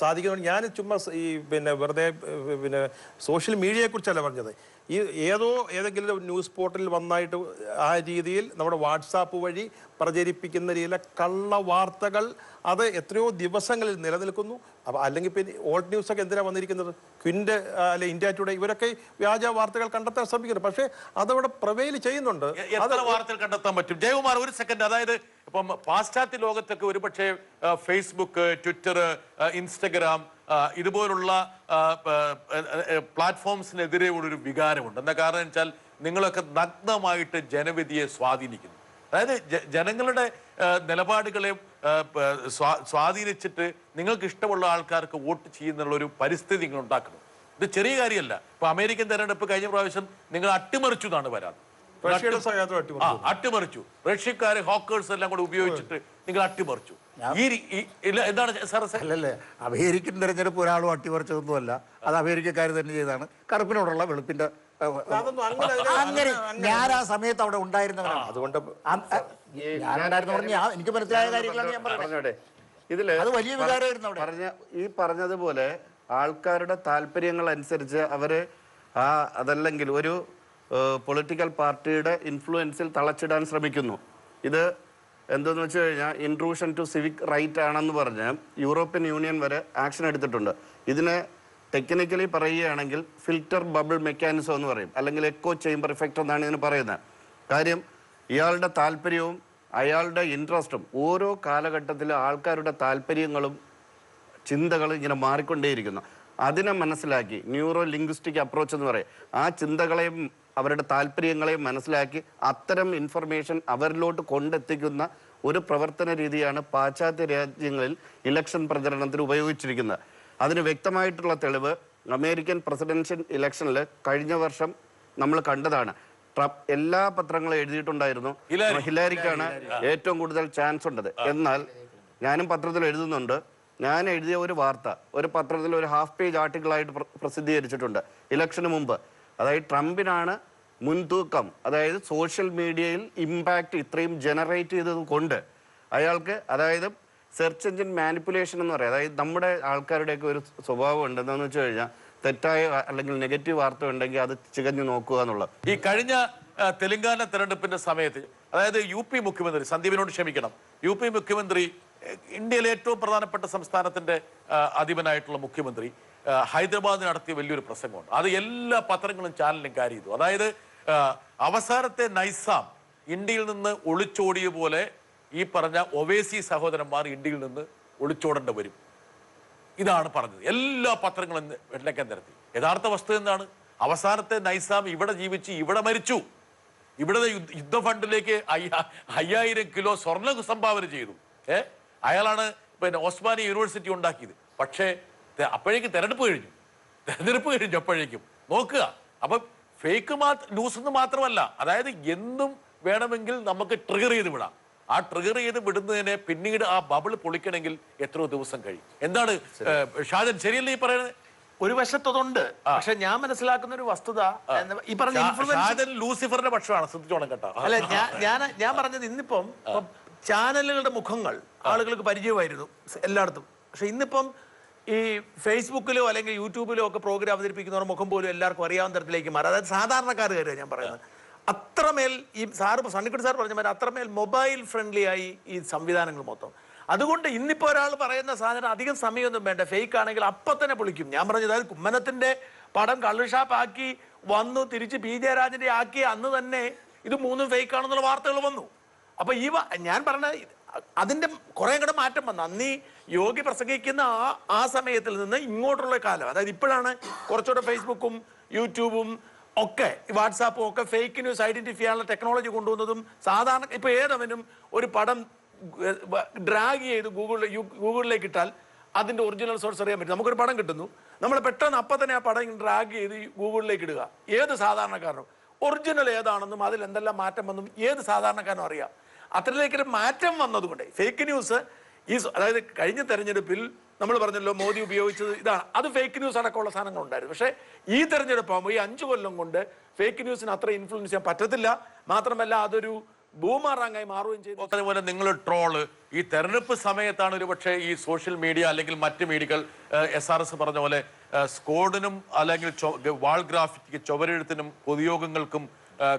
സാധിക്കുന്നു. ഞാൻ ചുമ്മാ ഈ വെറുതെ സോഷ്യൽ മീഡിയയെ കുറിച്ചല്ല പറഞ്ഞത്. ഈ ഏതെങ്കിലും ന്യൂസ് പോർട്ടലിൽ വന്നായിട്ട് ആ രീതിയിൽ നമ്മുടെ വാട്സാപ്പ് വഴി പ്രചരിപ്പിക്കുന്ന രീതിയിലെ കള്ള വാർത്തകൾ അത് എത്രയോ ദിവസങ്ങളിൽ നിലനിൽക്കുന്നു. അപ്പോൾ അല്ലെങ്കിൽ പിന്നെ ഓൾഡ് ന്യൂസൊക്കെ എന്തിനാണ് വന്നിരിക്കുന്നത്? ക്വിൻ്റ് അല്ലെ ഇന്ത്യ ടുഡേ ഇവരൊക്കെ വ്യാജ വാർത്തകൾ കണ്ടെത്താൻ ശ്രമിക്കുന്നു. പക്ഷേ അതവിടെ പ്രൊവൈൽ ചെയ്യുന്നുണ്ട്. എത്ര വാർത്തകൾ കണ്ടെത്താൻ പറ്റും? ജയകുമാർ, ഒരു സെക്കൻഡ്. അതായത് ഇപ്പം പാശ്ചാത്യ ലോകത്തൊക്കെ ഒരുപക്ഷെ ഫേസ്ബുക്ക്, ട്വിറ്റർ, ഇൻസ്റ്റഗ്രാം ഇതുപോലുള്ള പ്ലാറ്റ്ഫോംസിനെതിരെ ഒരു വികാരമുണ്ട്. എന്താ കാരണം വെച്ചാൽ നിങ്ങളൊക്കെ നഗ്നമായിട്ട് ജനവിധിയെ സ്വാധീനിക്കുന്നു. അതായത് ജനങ്ങളുടെ നിലപാടുകളെ സ്വാധീനിച്ചിട്ട് നിങ്ങൾക്ക് ഇഷ്ടമുള്ള ആൾക്കാർക്ക് വോട്ട് ചെയ്യുന്നുള്ള ഒരു പരിസ്ഥിതി നിങ്ങൾ ഉണ്ടാക്കണം. ഇത് ചെറിയ കാര്യമല്ല. ഇപ്പൊ അമേരിക്കൻ തെരഞ്ഞെടുപ്പ് കഴിഞ്ഞ പ്രാവശ്യം നിങ്ങൾ അട്ടിമറിച്ചു എന്നാണ് വരാറ്. അട്ടിമറിച്ചു. റഷ്യക്കാര് ഹോക്കേഴ്സ് എല്ലാം കൂടെ ഉപയോഗിച്ചിട്ട് നിങ്ങൾ അട്ടിമറിച്ചു. എന്താണ് സാർ? അല്ലല്ലേ, അമേരിക്കൻ തെരഞ്ഞെടുപ്പ് ഒരാളും അട്ടിമറിച്ചതൊന്നുമല്ല. അത് അമേരിക്കക്കാർ തന്നെ ചെയ്താണ്. കറുപ്പിനോടുള്ള വെളുപ്പിന്റെ അങ്ങനെ ഞാൻ ആ സമയത്ത് അവിടെ ഉണ്ടായിരുന്നവരാണ്. അതുകൊണ്ട് എനിക്ക് മനസ്സിലായ കാര്യങ്ങളാണ് ഞാൻ പറഞ്ഞത്. ഇതില് അത് വലിയ വികാരമായിരുന്നു അവിടെ. ഈ പറഞ്ഞതുപോലെ ആൾക്കാരുടെ താല്പര്യങ്ങൾ അനുസരിച്ച് അവര് അതല്ലെങ്കിൽ ഒരു പൊളിറ്റിക്കൽ പാർട്ടിയുടെ ഇൻഫ്ലുവൻസിൽ തളച്ചിടാൻ ശ്രമിക്കുന്നു. ഇത് എന്തെന്ന് വെച്ച് കഴിഞ്ഞാൽ ഇൻട്രൂഷൻ ടു സിവിക് റൈറ്റ് ആണെന്ന് പറഞ്ഞ് യൂറോപ്യൻ യൂണിയൻ വരെ ആക്ഷൻ എടുത്തിട്ടുണ്ട്. ഇതിനെ ടെക്നിക്കലി പറയുകയാണെങ്കിൽ ഫിൽറ്റർ ബബിൾ മെക്കാനിസം എന്ന് പറയും, അല്ലെങ്കിൽ എക്കോ ചേംബർ ഇഫക്റ്റ് എന്നാണ് ഇതിന് പറയുന്നത്. കാര്യം ഇയാളുടെ താല്പര്യവും അയാളുടെ ഇൻട്രസ്റ്റും ഓരോ കാലഘട്ടത്തിലെ ആൾക്കാരുടെ താല്പര്യങ്ങളും ചിന്തകളും ഇങ്ങനെ മാറിക്കൊണ്ടേയിരിക്കുന്നു. അതിനെ മനസ്സിലാക്കി ന്യൂറോ ലിംഗ്വിസ്റ്റിക് അപ്രോച്ച് എന്ന് പറയും. ആ ചിന്തകളെയും അവരുടെ താല്പര്യങ്ങളെയും മനസ്സിലാക്കി അത്തരം ഇൻഫർമേഷൻ അവരിലോട്ട് കൊണ്ടെത്തിക്കുന്ന ഒരു പ്രവർത്തന രീതിയാണ് പാശ്ചാത്യ രാജ്യങ്ങളിൽ ഇലക്ഷൻ പ്രചരണത്തിന് ഉപയോഗിച്ചിരിക്കുന്നത്. അതിന് വ്യക്തമായിട്ടുള്ള തെളിവ് അമേരിക്കൻ പ്രസിഡൻഷ്യൽ ഇലക്ഷനിൽ കഴിഞ്ഞ വർഷം നമ്മൾ കണ്ടതാണ്. എല്ലാ പത്രങ്ങളും എഴുതിയിട്ടുണ്ടായിരുന്നു ഹിലാരിക്കാണ് ഏറ്റവും കൂടുതൽ ചാൻസ് ഉണ്ടത്. എന്നാൽ ഞാനും പത്രത്തിൽ എഴുതുന്നുണ്ട്. ഞാൻ എഴുതിയ ഒരു വാർത്ത ഒരു പത്രത്തിൽ ഒരു ഹാഫ് പേജ് ആർട്ടിക്കിളായിട്ട് പ്രസിദ്ധീകരിച്ചിട്ടുണ്ട് ഇലക്ഷന് മുമ്പ്. അതായത് ട്രംപിനാണ് മുൻതൂക്കം. അതായത് സോഷ്യൽ മീഡിയയിൽ ഇമ്പാക്റ്റ് ഇത്രയും ജനറേറ്റ് ചെയ്തത് കൊണ്ട് അയാൾക്ക്, അതായത് സെർച്ച് എഞ്ചിൻ മാനിപ്പുലേഷൻ എന്ന് പറയാം. അതായത് നമ്മുടെ ആൾക്കാരുടെയൊക്കെ ഒരു സ്വഭാവം ഉണ്ട്. എന്താണെന്ന് വെച്ച് കഴിഞ്ഞാൽ തെറ്റായ അല്ലെങ്കിൽ നെഗറ്റീവ് വാർത്ത ഉണ്ടെങ്കിൽ അത് ചികഞ്ഞു നോക്കുക എന്നുള്ളത്. ഈ കഴിഞ്ഞ തെലങ്കാന തെരഞ്ഞെടുപ്പിന്റെ സമയത്ത്, അതായത് UP മുഖ്യമന്ത്രി, സന്ദീപിനോട് ക്ഷമിക്കണം, UP മുഖ്യമന്ത്രി, ഇന്ത്യയിലെ ഏറ്റവും പ്രധാനപ്പെട്ട സംസ്ഥാനത്തിന്റെ അധിപനായിട്ടുള്ള മുഖ്യമന്ത്രി ഹൈദരാബാദിൽ നടത്തിയ വലിയൊരു പ്രസംഗമുണ്ട്. അത് എല്ലാ പത്രങ്ങളും ചാനലിലും കാരി ചെയ്തു. അതായത് അവസാനത്തെ നൈസാം ഇന്ത്യയിൽ നിന്ന് ഒളിച്ചോടിയ പോലെ ഈ പറഞ്ഞ ഒവൈസി സഹോദരന്മാർ ഇന്ത്യയിൽ നിന്ന് ഒളിച്ചോടേണ്ടി വരും. ഇതാണ് പറഞ്ഞത്. എല്ലാ പത്രങ്ങളും വെള്ളക്കാൻ നിരത്തി. യഥാർത്ഥ വസ്തുത എന്താണ്? അവസാനത്തെ നൈസാം ഇവിടെ ജീവിച്ച് ഇവിടെ മരിച്ചു. ഇവിടെ യുദ്ധ ഫണ്ടിലേക്ക് 5000 കിലോ സ്വർണ്ണം സംഭാവന ചെയ്തു. അയാളാണ് ഓസ്മാനി യൂണിവേഴ്സിറ്റി ഉണ്ടാക്കിയത്. പക്ഷേ അപ്പോഴേക്കും തെരഞ്ഞെടുപ്പ് കഴിഞ്ഞു. അപ്പോഴേക്കും നോക്കുക. അപ്പൊ ഫേക്ക് ന്യൂസ് എന്ന് മാത്രമല്ല, അതായത് എന്തും വേണമെങ്കിൽ നമുക്ക് ട്രിഗർ ചെയ്ത് വിടാം. ആ ട്രിഗർ ചെയ്ത് വിടുന്നതിനെ പിന്നീട് ആ ബബിൾ പൊളിക്കണമെങ്കിൽ എത്രയോ ദിവസം കഴിയും. എന്താണ് ഷാജൻ, ശരിയല്ലേ ഈ പറയുന്നത്? ഒരു വശത്തതുണ്ട്. പക്ഷെ ഞാൻ മനസ്സിലാക്കുന്ന ഒരു വസ്തുത ഈ പറഞ്ഞ ഷാജൻ ലൂസിഫറിന്റെ പക്ഷമാണ്, ശ്രദ്ധിച്ചോണം കേട്ടോ. അല്ല, ഞാൻ പറഞ്ഞത് ഇന്നിപ്പം ചാനലുകളുടെ മുഖങ്ങൾ ആളുകൾക്ക് പരിചയമായിരുന്നു എല്ലായിടത്തും. പക്ഷെ ഇന്നിപ്പം ഈ ഫേസ്ബുക്കിലോ അല്ലെങ്കിൽ യൂട്യൂബിലോ ഒക്കെ പ്രോഗ്രാം അവതരിപ്പിക്കുന്നവർ മുഖം പോലും എല്ലാവർക്കും അറിയാവുന്ന തരത്തിലേക്ക് മാറി. അതായത് സാധാരണക്കാർ കാര്യമാണ് ഞാൻ പറയുന്നത്. അത്രമേൽ ഈ സണ്ണിക്കുട്ടി സാർ പറഞ്ഞ മാതിരി അത്രമേൽ മൊബൈൽ ഫ്രണ്ട്ലി ആയി ഈ സംവിധാനങ്ങൾ മൊത്തം. അതുകൊണ്ട് ഇന്നിപ്പോൾ ഒരാൾ പറയുന്ന സാധനം അധികം സമയമൊന്നും വേണ്ട, ഫേക്ക് ആണെങ്കിൽ അപ്പം തന്നെ പൊളിക്കും. ഞാൻ പറഞ്ഞത് അതായത് കുമ്മനത്തിന്റെ പടം കള്ളുഷാപ്പാക്കി വന്നു, തിരിച്ച് പി ജയരാജന്റെ ആക്കി അന്ന് തന്നെ ഇത് 3 ഫേക്ക് ആണെന്നുള്ള വാർത്തകൾ വന്നു. അപ്പൊ ഞാൻ പറഞ്ഞ അതിന്റെ കുറെ കൂടെ മാറ്റം വന്നു. അന്ന് യോഗി പ്രസംഗിക്കുന്ന ആ സമയത്തിൽ നിന്ന് ഇങ്ങോട്ടുള്ള കാലം, അതായത് ഇപ്പോഴാണ് കുറച്ചുകൂടെ ഫേസ്ബുക്കും യൂട്യൂബും ഒക്കെ വാട്സാപ്പും ഒക്കെ ഫേക്ക് ന്യൂസ് ഐഡന്റിഫൈ ചെയ്യാനുള്ള ടെക്നോളജി കൊണ്ടുവന്നതും സാധാരണ ഇപ്പൊ ഏതവനും ഒരു പടം ഡ്രാഗ് ചെയ്ത് ഗൂഗിളിലേക്ക് ഇട്ടാൽ അതിന്റെ ഒറിജിനൽ സോഴ്സ് അറിയാൻ പറ്റും. നമുക്കൊരു പടം കിട്ടുന്നു, നമ്മൾ പെട്ടെന്ന് അപ്പം തന്നെ ആ പടം ഡ്രാഗ് ചെയ്ത് ഗൂഗിളിലേക്ക് ഇടുക. ഏത് സാധാരണക്കാരനും ഒറിജിനൽ ഏതാണെന്നും അതിൽ എന്തെല്ലാം മാറ്റം വന്നും ഏത് സാധാരണക്കാരനും അറിയാം. അത്രയിലേക്കൊരു മാറ്റം വന്നതുകൊണ്ട് ഫേക്ക് ന്യൂസ് അതായത് കഴിഞ്ഞ തെരഞ്ഞെടുപ്പിൽ നമ്മൾ പറഞ്ഞല്ലോ മോദി ഉപയോഗിച്ചത് ഇതാണ്, അത് ഫേക്ക് ന്യൂസ് അടക്കമുള്ള സാധനങ്ങൾ ഉണ്ടായിരുന്നു. പക്ഷേ ഈ തെരഞ്ഞെടുപ്പാകുമ്പോൾ ഈ 5 കൊല്ലം കൊണ്ട് ഫേക്ക് ന്യൂസിന് അത്ര ഇൻഫ്ലുവൻസ് ചെയ്യാൻ പറ്റത്തില്ല. മാത്രമല്ല അതൊരു ബൂമറാങ്ങായി മാറുകയും ചെയ്തു. അതുപോലെ നിങ്ങൾ ട്രോള് ഈ തെരഞ്ഞെടുപ്പ് സമയത്താണ് ഒരു പക്ഷേ ഈ സോഷ്യൽ മീഡിയ അല്ലെങ്കിൽ മറ്റ് മീഡിയകൾ SRS പറഞ്ഞ പോലെ സ്കോഡിനും അല്ലെങ്കിൽ വാൾ ഗ്രാഫിറ്റിക്ക് ചുവരെഴുത്തിനും പൊതുയോഗങ്ങൾക്കും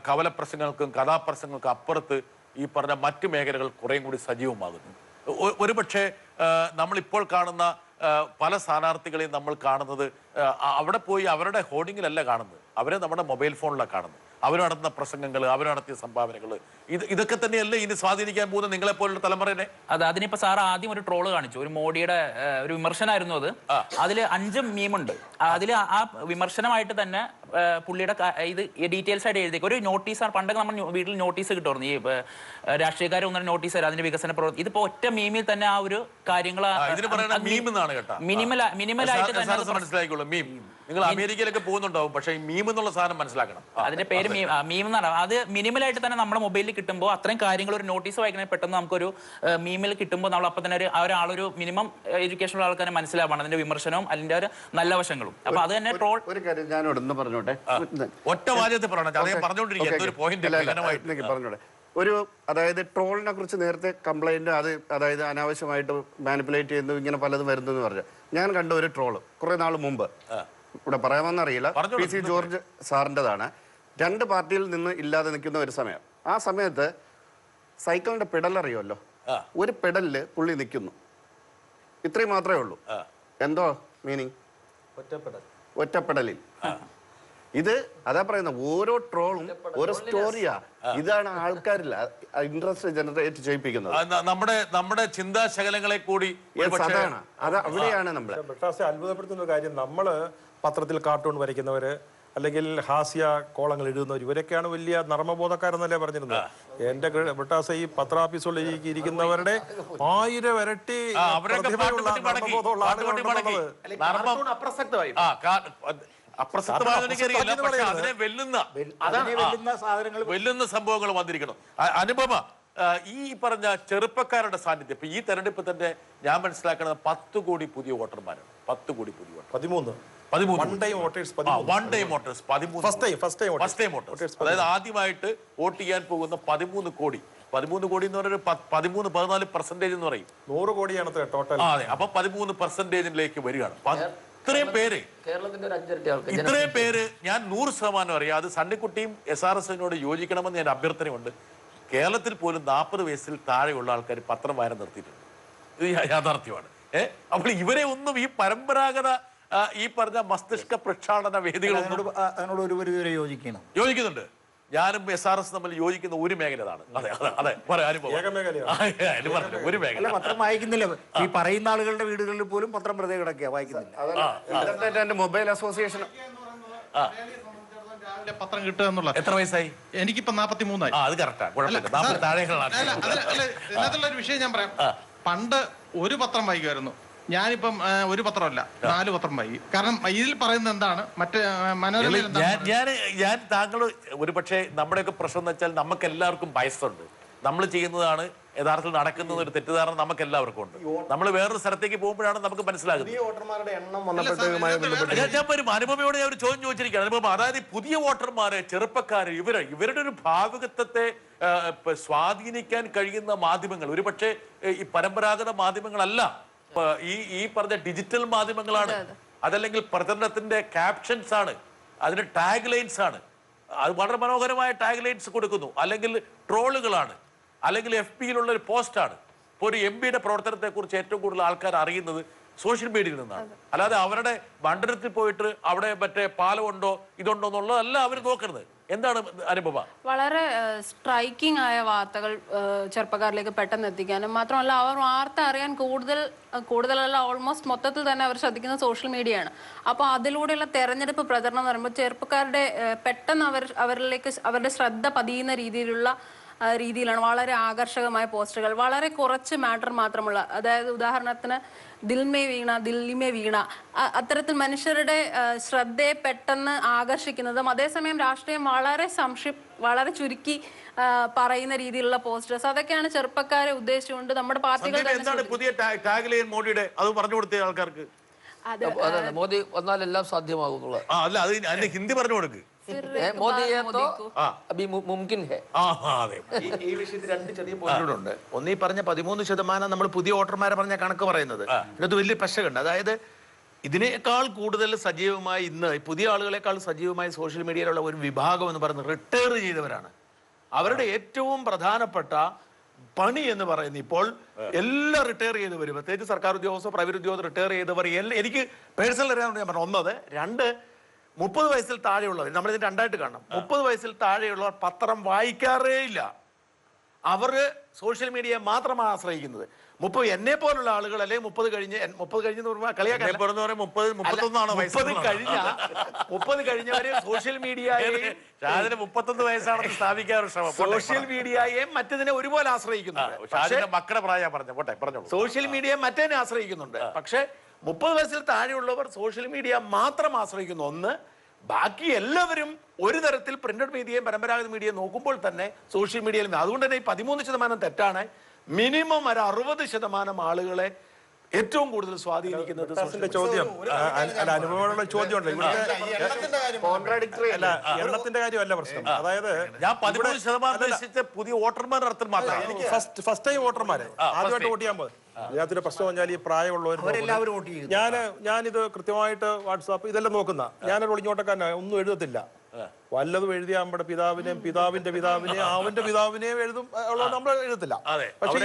കവലപ്രസംഗങ്ങൾക്കും കഥാപ്രസംഗങ്ങൾക്കും അപ്പുറത്ത് ഈ പറഞ്ഞ മറ്റ് മേഖലകൾ കുറേയും കൂടി സജീവമാകുന്നു. ഒരുപക്ഷെ നമ്മളിപ്പോൾ കാണുന്ന പല സ്ഥാനാർത്ഥികളെയും നമ്മൾ കാണുന്നത് അവിടെ പോയി അവരുടെ ഹോർഡിങ്ങിലല്ല കാണുന്നത്, അവരെ നമ്മുടെ മൊബൈൽ ഫോണിലാണ് കാണുന്നത്. അവർ നടത്തുന്ന പ്രസംഗങ്ങൾ, അവർ നടത്തിയ സംഭാവനകൾ, ഇതൊക്കെ തന്നെയല്ലേ ഇനി സ്വാധീനിക്കാൻ പോകുന്ന നിങ്ങളെ പോലുള്ള തലമുറയെ. അതെ, അതിനിപ്പോ സാർ ആദ്യം ഒരു ട്രോള് കാണിച്ചു, ഒരു മോഡിയുടെ ഒരു വിമർശനമായിരുന്നു അത്. അതിൽ 5 മീമുണ്ട്. അതിൽ ആ വിമർശനമായിട്ട് തന്നെ പുള്ളിയുടെ ഇത് ഡീറ്റെയിൽസ് ആയിട്ട് എഴുതി ഒരു നോട്ടീസാണ്. പണ്ടൊക്കെ നമ്മൾ വീട്ടിൽ നോട്ടീസ് കിട്ടുമായിരുന്നു, ഈ രാഷ്ട്രീയക്കാർ ഒന്നും നോട്ടീസ് തരാം അതിന്റെ വികസന പ്രവർത്തി. ഇതിപ്പോ ഒറ്റ മീമിൽ തന്നെ ആ ഒരു കാര്യങ്ങൾ മിനിമലായിട്ട് തന്നെ മനസ്സിലാക്കിയുള്ളൂ. മീം നിങ്ങൾ അമേരിക്കയിലൊക്കെ പോകുന്നുണ്ടാവും, പക്ഷേ ഈ മീം എന്നുള്ള സാധനം മനസ്സിലാക്കണം. അതിന്റെ പേര് മീം എന്നാണ്. അത് മിനിമലായിട്ട് തന്നെ നമ്മുടെ മൊബൈലിൽ കിട്ടുമ്പോൾ അത്രയും കാര്യങ്ങൾ ഒരു നോട്ടീസ് വായിക്കണമെങ്കിൽ പെട്ടെന്ന് നമുക്കൊരു മീമിൽ കിട്ടുമ്പോൾ നമ്മൾ അപ്പം തന്നെ ഒരാളൊരു മിനിമം എഡ്യൂക്കേഷനുള്ള ആൾക്കാരെ മനസ്സിലാവണം അതിന്റെ വിമർശനവും അതിന്റെ ഒരു നല്ല വശങ്ങളും. അപ്പൊ അത് തന്നെ ട്രോൾ. ഒരു കാര്യം ഞാനോടൊന്ന് പറഞ്ഞോട്ടെ, ഒറ്റ വാചകത്തിൽ പറഞ്ഞോട്ടെ. അതായത് ട്രോളിനെ കുറിച്ച് നേരത്തെ കംപ്ലൈന്റ് അതായത് അനാവശ്യമായിട്ട് മാനിപ്പുലേറ്റ് ചെയ്യുന്നു ഇങ്ങനെ പലതും വരുന്നു എന്ന് പറഞ്ഞു. ഞാൻ കണ്ട ഒരു ട്രോള് കുറെ നാൾ മുമ്പ് ഇവിടെ പറയാമെന്നറിയില്ല, PC ജോർജ് സാറിൻ്റെതാണ്. 2 പാർട്ടിയിൽ നിന്ന് ഇല്ലാതെ നിൽക്കുന്ന ഒരു സമയം. ആ സമയത്ത് സൈക്കിളിന്റെ പെഡൽ അറിയുമല്ലോ, ഒരു പെഡലില് പുള്ളി നിൽക്കുന്നു, ഇത്രയും മാത്രമേ ഉള്ളൂ. എന്തോ മീനിങ്? ഒറ്റപ്പെടലിൽ. ഇത് അതാ പറയുന്നത്, ഓരോ ട്രോളും ഓരോ സ്റ്റോറിയാ. ഇതാണ് ആൾക്കാരില്ല ഇൻട്രസ്റ്റ് ജനറേറ്റ് ചെയ്യിപ്പിക്കുന്നത്. നമ്മുടെ ചിന്താശകലങ്ങളെ കൂടി അവിടെയാണ് നമ്മൾ അത്ഭുതപ്പെടുത്തുന്ന ഒരു കാര്യം. നമ്മള് പത്രത്തിൽ കാർട്ടൂൺ വരയ്ക്കുന്നവര് അല്ലെങ്കിൽ ഹാസ്യ കോളങ്ങൾ എഴുതുന്നവർ, ഇവരൊക്കെയാണ് വലിയ നർമ്മബോധക്കാരെന്നല്ലേ പറഞ്ഞിരുന്നത്. എന്റെ ബ്രിട്ടാസ ഈ പത്രാഫീസുകളിൽ ഇരിക്കുന്നവരുടെ 1000 ഇരട്ടി നർമ്മബോധമുള്ള ആളുകളുണ്ടെന്നുള്ളത് അപ്രസക്തമായി. വെല്ലുന്ന സംഭവങ്ങൾ വന്നിരിക്കണം. അനുപമ, ഈ പറഞ്ഞ ചെറുപ്പക്കാരുടെ സാന്നിധ്യം ഇപ്പൊ ഈ തെരഞ്ഞെടുപ്പ് തന്നെ ഞാൻ മനസ്സിലാക്കുന്നത് 10 കോടി പുതിയ വോട്ടർമാരാണ്. 10 കോടി പുതിയ വോട്ടർ, 13 അതായത് ആദ്യമായിട്ട് വോട്ട് ചെയ്യാൻ പോകുന്ന 13 കോടി. 13 കോടി എന്ന് പറഞ്ഞൊരു 13-14% എന്ന് പറയും. 100 കോടിയാണ് ടോട്ടൽ. അതെ, അപ്പൊ 13%ലേക്ക് വരികയാണ്. ഇത്രയും പേര് ഞാൻ 100% അറിയാം. അത് സണ്ണിക്കുട്ടിയും SRSനോട് യോജിക്കണമെന്ന് ഞാൻ അഭ്യർത്ഥനയുണ്ട്. കേരളത്തിൽ പോലും 40 വയസ്സിൽ താഴെയുള്ള ആൾക്കാർ പത്രം വായന നിർത്തിയിട്ടുണ്ട്. ഇത് യാഥാർത്ഥ്യമാണ്. അപ്പോൾ ഇവരെ ഒന്നും ഈ പരമ്പരാഗത ഈ പറഞ്ഞ മസ്തിഷ്ക പ്രക്ഷാളന വേദികളൊന്നും യോജിക്കുന്നുണ്ട്. ഞാനും SRS തമ്മിൽ യോജിക്കുന്ന ഒരു മേഖല അതാണ്. അതെ ഒരു മേഖല പത്രം വായിക്കുന്നില്ല. ഈ പറയുന്ന ആളുകളുടെ വീടുകളിൽ പോലും പത്രം വെറുതെ കിടക്കുക, വായിക്കുന്നില്ല. മൊബൈൽ അസോസിയേഷൻ പത്രം കിട്ടുക എന്നുള്ളത്. എത്ര വയസ്സായി? എനിക്കിപ്പോ 43 ആയി. അത് കറക്റ്റാണ്. ഇതിനകത്തുള്ള ഒരു വിഷയം ഞാൻ പറയാം. പണ്ട് ഒരു പത്രം വായിക്കുമായിരുന്നു, ഞാനിപ്പം ഒരു പത്രമല്ല 4 പത്രം വായിക്കും. കാരണം ഇതിൽ പറയുന്നത് എന്താണ്, മറ്റേ മനോരമയിൽ ഞാൻ താങ്കൾ ഒരു പക്ഷേ നമ്മുടെയൊക്കെ പ്രശ്നം എന്ന് വെച്ചാൽ നമുക്ക് എല്ലാവർക്കും വയസ്സുണ്ട്. നമ്മൾ ചെയ്യുന്നതാണ് യഥാർത്ഥത്തിൽ നടക്കുന്ന ഒരു തെറ്റിദ്ധാരണ നമുക്ക് എല്ലാവർക്കും ഉണ്ട്. നമ്മൾ വേറൊരു സ്ഥലത്തേക്ക് പോകുമ്പോഴാണ് നമുക്ക് മനസ്സിലാകുന്നത്. വോട്ടർമാരുടെ എണ്ണം വന്നപ്പോഴത്തേക്കുമായി ബന്ധപ്പെട്ട് ഞാൻ അനുപമയോട് ഞാൻ ഒരു ചോദ്യം ചോദിച്ചിരിക്കുകയാണ്. അനുപമ, അതായത് പുതിയ വോട്ടർമാര്, ചെറുപ്പക്കാര്, ഇവരുടെ ഒരു ഭാവുകത്വത്തെ സ്വാധീനിക്കാൻ കഴിയുന്ന മാധ്യമങ്ങൾ ഒരുപക്ഷെ ഈ പരമ്പരാഗത മാധ്യമങ്ങളല്ല, ഈ പറഞ്ഞ ഡിജിറ്റൽ മാധ്യമങ്ങളാണ്. അതല്ലെങ്കിൽ പ്രചരണത്തിന്റെ ക്യാപ്ഷൻസ് ആണ്, അതിന് ടാഗ് ലൈൻസ് ആണ്. അത് വളരെ മനോഹരമായ ടാഗ് ലൈൻസ് കൊടുക്കുന്നു. അല്ലെങ്കിൽ ട്രോളുകളാണ്, അല്ലെങ്കിൽ FB-യിലുള്ള ഒരു പോസ്റ്റാണ്. ഇപ്പോൾ ഒരു MP-യുടെ പ്രവർത്തനത്തെ കുറിച്ച് ഏറ്റവും കൂടുതൽ ആൾക്കാർ അറിയുന്നത് സോഷ്യൽ മീഡിയയിൽ നിന്നാണ്. അല്ലാതെ അവരുടെ മണ്ഡലത്തിൽ പോയിട്ട് അവിടെ മറ്റേ പാലമുണ്ടോ ഇതുണ്ടോ എന്നുള്ളതല്ല അവർ നോക്കുന്നത്. എന്താണ് അനുപമ? വളരെ സ്ട്രൈക്കിംഗ് ആയ വാർത്തകൾ ചെറുപ്പക്കാരിലേക്ക് പെട്ടെന്ന് എത്തിക്കാനും മാത്രമല്ല അവർ വാർത്ത അറിയാൻ കൂടുതലല്ല ഓൾമോസ്റ്റ് മൊത്തത്തിൽ തന്നെ അവർ ശ്രദ്ധിക്കുന്ന സോഷ്യൽ മീഡിയയാണ്. അപ്പോൾ അതിലൂടെയുള്ള തെരഞ്ഞെടുപ്പ് പ്രചരണം എന്ന് പറയുമ്പോൾ ചെറുപ്പക്കാരുടെ പെട്ടെന്ന് അവരിലേക്ക് അവരുടെ ശ്രദ്ധ പതിയുന്ന രീതിയിലാണ് വളരെ ആകർഷകമായ പോസ്റ്ററുകൾ, വളരെ കുറച്ച് മാറ്റർ മാത്രമുള്ള, അതായത് ഉദാഹരണത്തിന് ദില്ലിമേ വീണ അത്തരത്തിൽ മനുഷ്യരുടെ ശ്രദ്ധയെ പെട്ടെന്ന് ആകർഷിക്കുന്നതും അതേസമയം രാഷ്ട്രീയം വളരെ ചുരുക്കി പറയുന്ന രീതിയിലുള്ള പോസ്റ്റേഴ്സ്, അതൊക്കെയാണ് ചെറുപ്പക്കാരെ ഉദ്ദേശിച്ചുകൊണ്ട് നമ്മുടെ പാർട്ടികൾ പുതിയ ടാഗ് ലൈൻ മോഡിയുടെ അത് പറഞ്ഞു കൊടുത്ത ആൾക്കാർക്ക്. മോദി വന്നാൽ എല്ലാം സാധ്യമാകുന്നുള്ളത്. അല്ല, അത് ഹിന്ദി പറഞ്ഞു കൊടുക്ക്. ഈ വിഷയത്തിൽ രണ്ട് ചെറിയ പോയിന്റുകളുണ്ട്. ഒന്ന്, ഈ പറഞ്ഞ 13% നമ്മൾ പുതിയ വോട്ടർമാരെ പറഞ്ഞ കണക്ക് പറയുന്നത് ഇത് വലിയ പ്രശ്നമുണ്ട്. അതായത് ഇതിനേക്കാൾ കൂടുതൽ സജീവമായി ഇന്ന് പുതിയ ആളുകളെക്കാൾ സജീവമായി സോഷ്യൽ മീഡിയയിലുള്ള ഒരു വിഭാഗം എന്ന് പറയുന്നത് റിട്ടയർ ചെയ്തവരാണ്. അവരുടെ ഏറ്റവും പ്രധാനപ്പെട്ട പണി എന്ന് പറയുന്നത് ഇപ്പോൾ എല്ലാം റിട്ടയർ ചെയ്തവർ, പ്രത്യേകിച്ച് സർക്കാർ ഉദ്യോഗസ്ഥർ, പ്രൈവറ്റ് ഉദ്യോഗസ്ഥർ റിട്ടയർ ചെയ്തവർ എനിക്ക് പേഴ്സണൽ അറിയാൻ ഞാൻ പറഞ്ഞു. ഒന്നത്, 30 വയസ്സിൽ താഴെയുള്ളവർ, നമ്മളിതിന് രണ്ടായിട്ട് കാണണം. 30 വയസ്സിൽ താഴെയുള്ളവർ പത്രം വായിക്കാറേ ഇല്ല. അവർ സോഷ്യൽ മീഡിയയെ മാത്രമാണ് ആശ്രയിക്കുന്നത്. എന്നെ പോലുള്ള ആളുകൾ അല്ലെങ്കിൽ 30 കഴിഞ്ഞ് കളിയാക്കാൻ 30 കഴിഞ്ഞവര് സോഷ്യൽ മീഡിയയെ 31 വയസ്സാണെന്ന് സ്ഥാപിക്കാറ് സോഷ്യൽ മീഡിയയെ മറ്റതിനെ ഒരുപോലെ ആശ്രയിക്കുന്നുണ്ട്. മക്കളുടെ പ്രായം പറഞ്ഞു സോഷ്യൽ മീഡിയയെ മറ്റേനെ ആശ്രയിക്കുന്നുണ്ട്. പക്ഷെ 30 വയസ്സിൽ താഴെയുള്ളവർ സോഷ്യൽ മീഡിയ മാത്രം ആശ്രയിക്കുന്നു. ഒന്ന്, ബാക്കി എല്ലാവരും ഒരു തരത്തിൽ പ്രിന്റഡ് മീഡിയയും പരമ്പരാഗത മീഡിയയും നോക്കുമ്പോൾ തന്നെ സോഷ്യൽ മീഡിയയിൽ. അതുകൊണ്ട് തന്നെ ഈ 13% തെറ്റാണ്. മിനിമം ഒരു 60% ആളുകളെ ഏറ്റവും കൂടുതൽ സ്വാധീനിക്കുന്നത് ചോദ്യം അനുഭവമുള്ള ചോദ്യമുണ്ട്. എണ്ണത്തിന്റെ കാര്യമല്ല പ്രശ്നം. അതായത് ഞാൻ 13% പുതിയ വോട്ടർമാർ നടത്തും മാത്രം. എനിക്ക് ഫസ്റ്റ് ടൈം വോട്ടർമാരെ ആദ്യമായിട്ട് വോട്ട് ചെയ്യാൻ പോകും. ഇതിനകത്തൊരു പ്രശ്നം പറഞ്ഞാൽ ഈ പ്രായമുള്ളവർ ഞാനിത് കൃത്യമായിട്ട് വാട്സാപ്പ് ഇതെല്ലാം നോക്കുന്ന ഞാനൊരു ഒളിഞ്ഞോട്ടക്കാരനാണ്. ഒന്നും എഴുതത്തില്ല. വല്ലതും എഴുതിയ നമ്മുടെ പിതാവിന്റെ പിതാവിനെയും അവന്റെ പിതാവിനെയും എഴുതും. നമ്മൾ എഴുതത്തില്ല. പക്ഷെ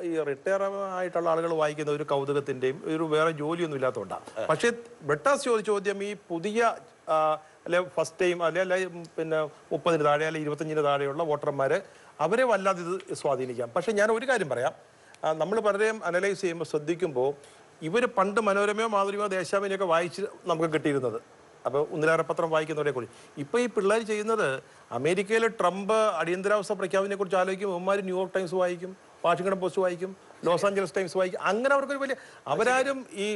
ഈ റിട്ടയർ ആയിട്ടുള്ള ആളുകൾ വായിക്കുന്ന ഒരു കൗതുകത്തിന്റെയും ഒരു വേറെ ജോലിയൊന്നും ഇല്ലാത്തതുകൊണ്ടാണ്. പക്ഷെ ബ്രിട്ടാസ് ചോദിച്ച ചോദ്യം ഈ പുതിയ അല്ലെ ഫസ്റ്റ് ടൈം അല്ലെ പിന്നെ 30 താഴെ അല്ലെ 25 താഴെയുള്ള വോട്ടർമാര് അവരെ വല്ലാതെ ഇത് സ്വാധീനിക്കാം. പക്ഷെ ഞാൻ ഒരു കാര്യം പറയാം. നമ്മൾ പലരെയും അനലൈസ് ചെയ്യുമ്പോൾ ശ്രദ്ധിക്കുമ്പോൾ ഇവർ പണ്ട് മനോരമയോ മാതൃമയോ ദേശാഭിമാനിയൊക്കെ വായിച്ച് നമുക്ക് കിട്ടിയിരുന്നത്. അപ്പോൾ ഒന്നിലേറെ പത്രം വായിക്കുന്നവരെ കൂടി ഇപ്പോൾ ഈ പിള്ളേർ ചെയ്യുന്നത് അമേരിക്കയിൽ ട്രംപ് അടിയന്തരാവസ്ഥ പ്രഖ്യാപനത്തെ കുറിച്ച് ആലോചിക്കും. അവന്മാർ ന്യൂയോർക്ക് ടൈംസ് വായിക്കും, വാഷിംഗ്ടൺ പോസ്റ്റ് വായിക്കും, ലോസ് ആഞ്ചലസ് ടൈംസ് വായിക്കും. അങ്ങനെ അവർക്കൊരു വലിയ അവരാരും ഈ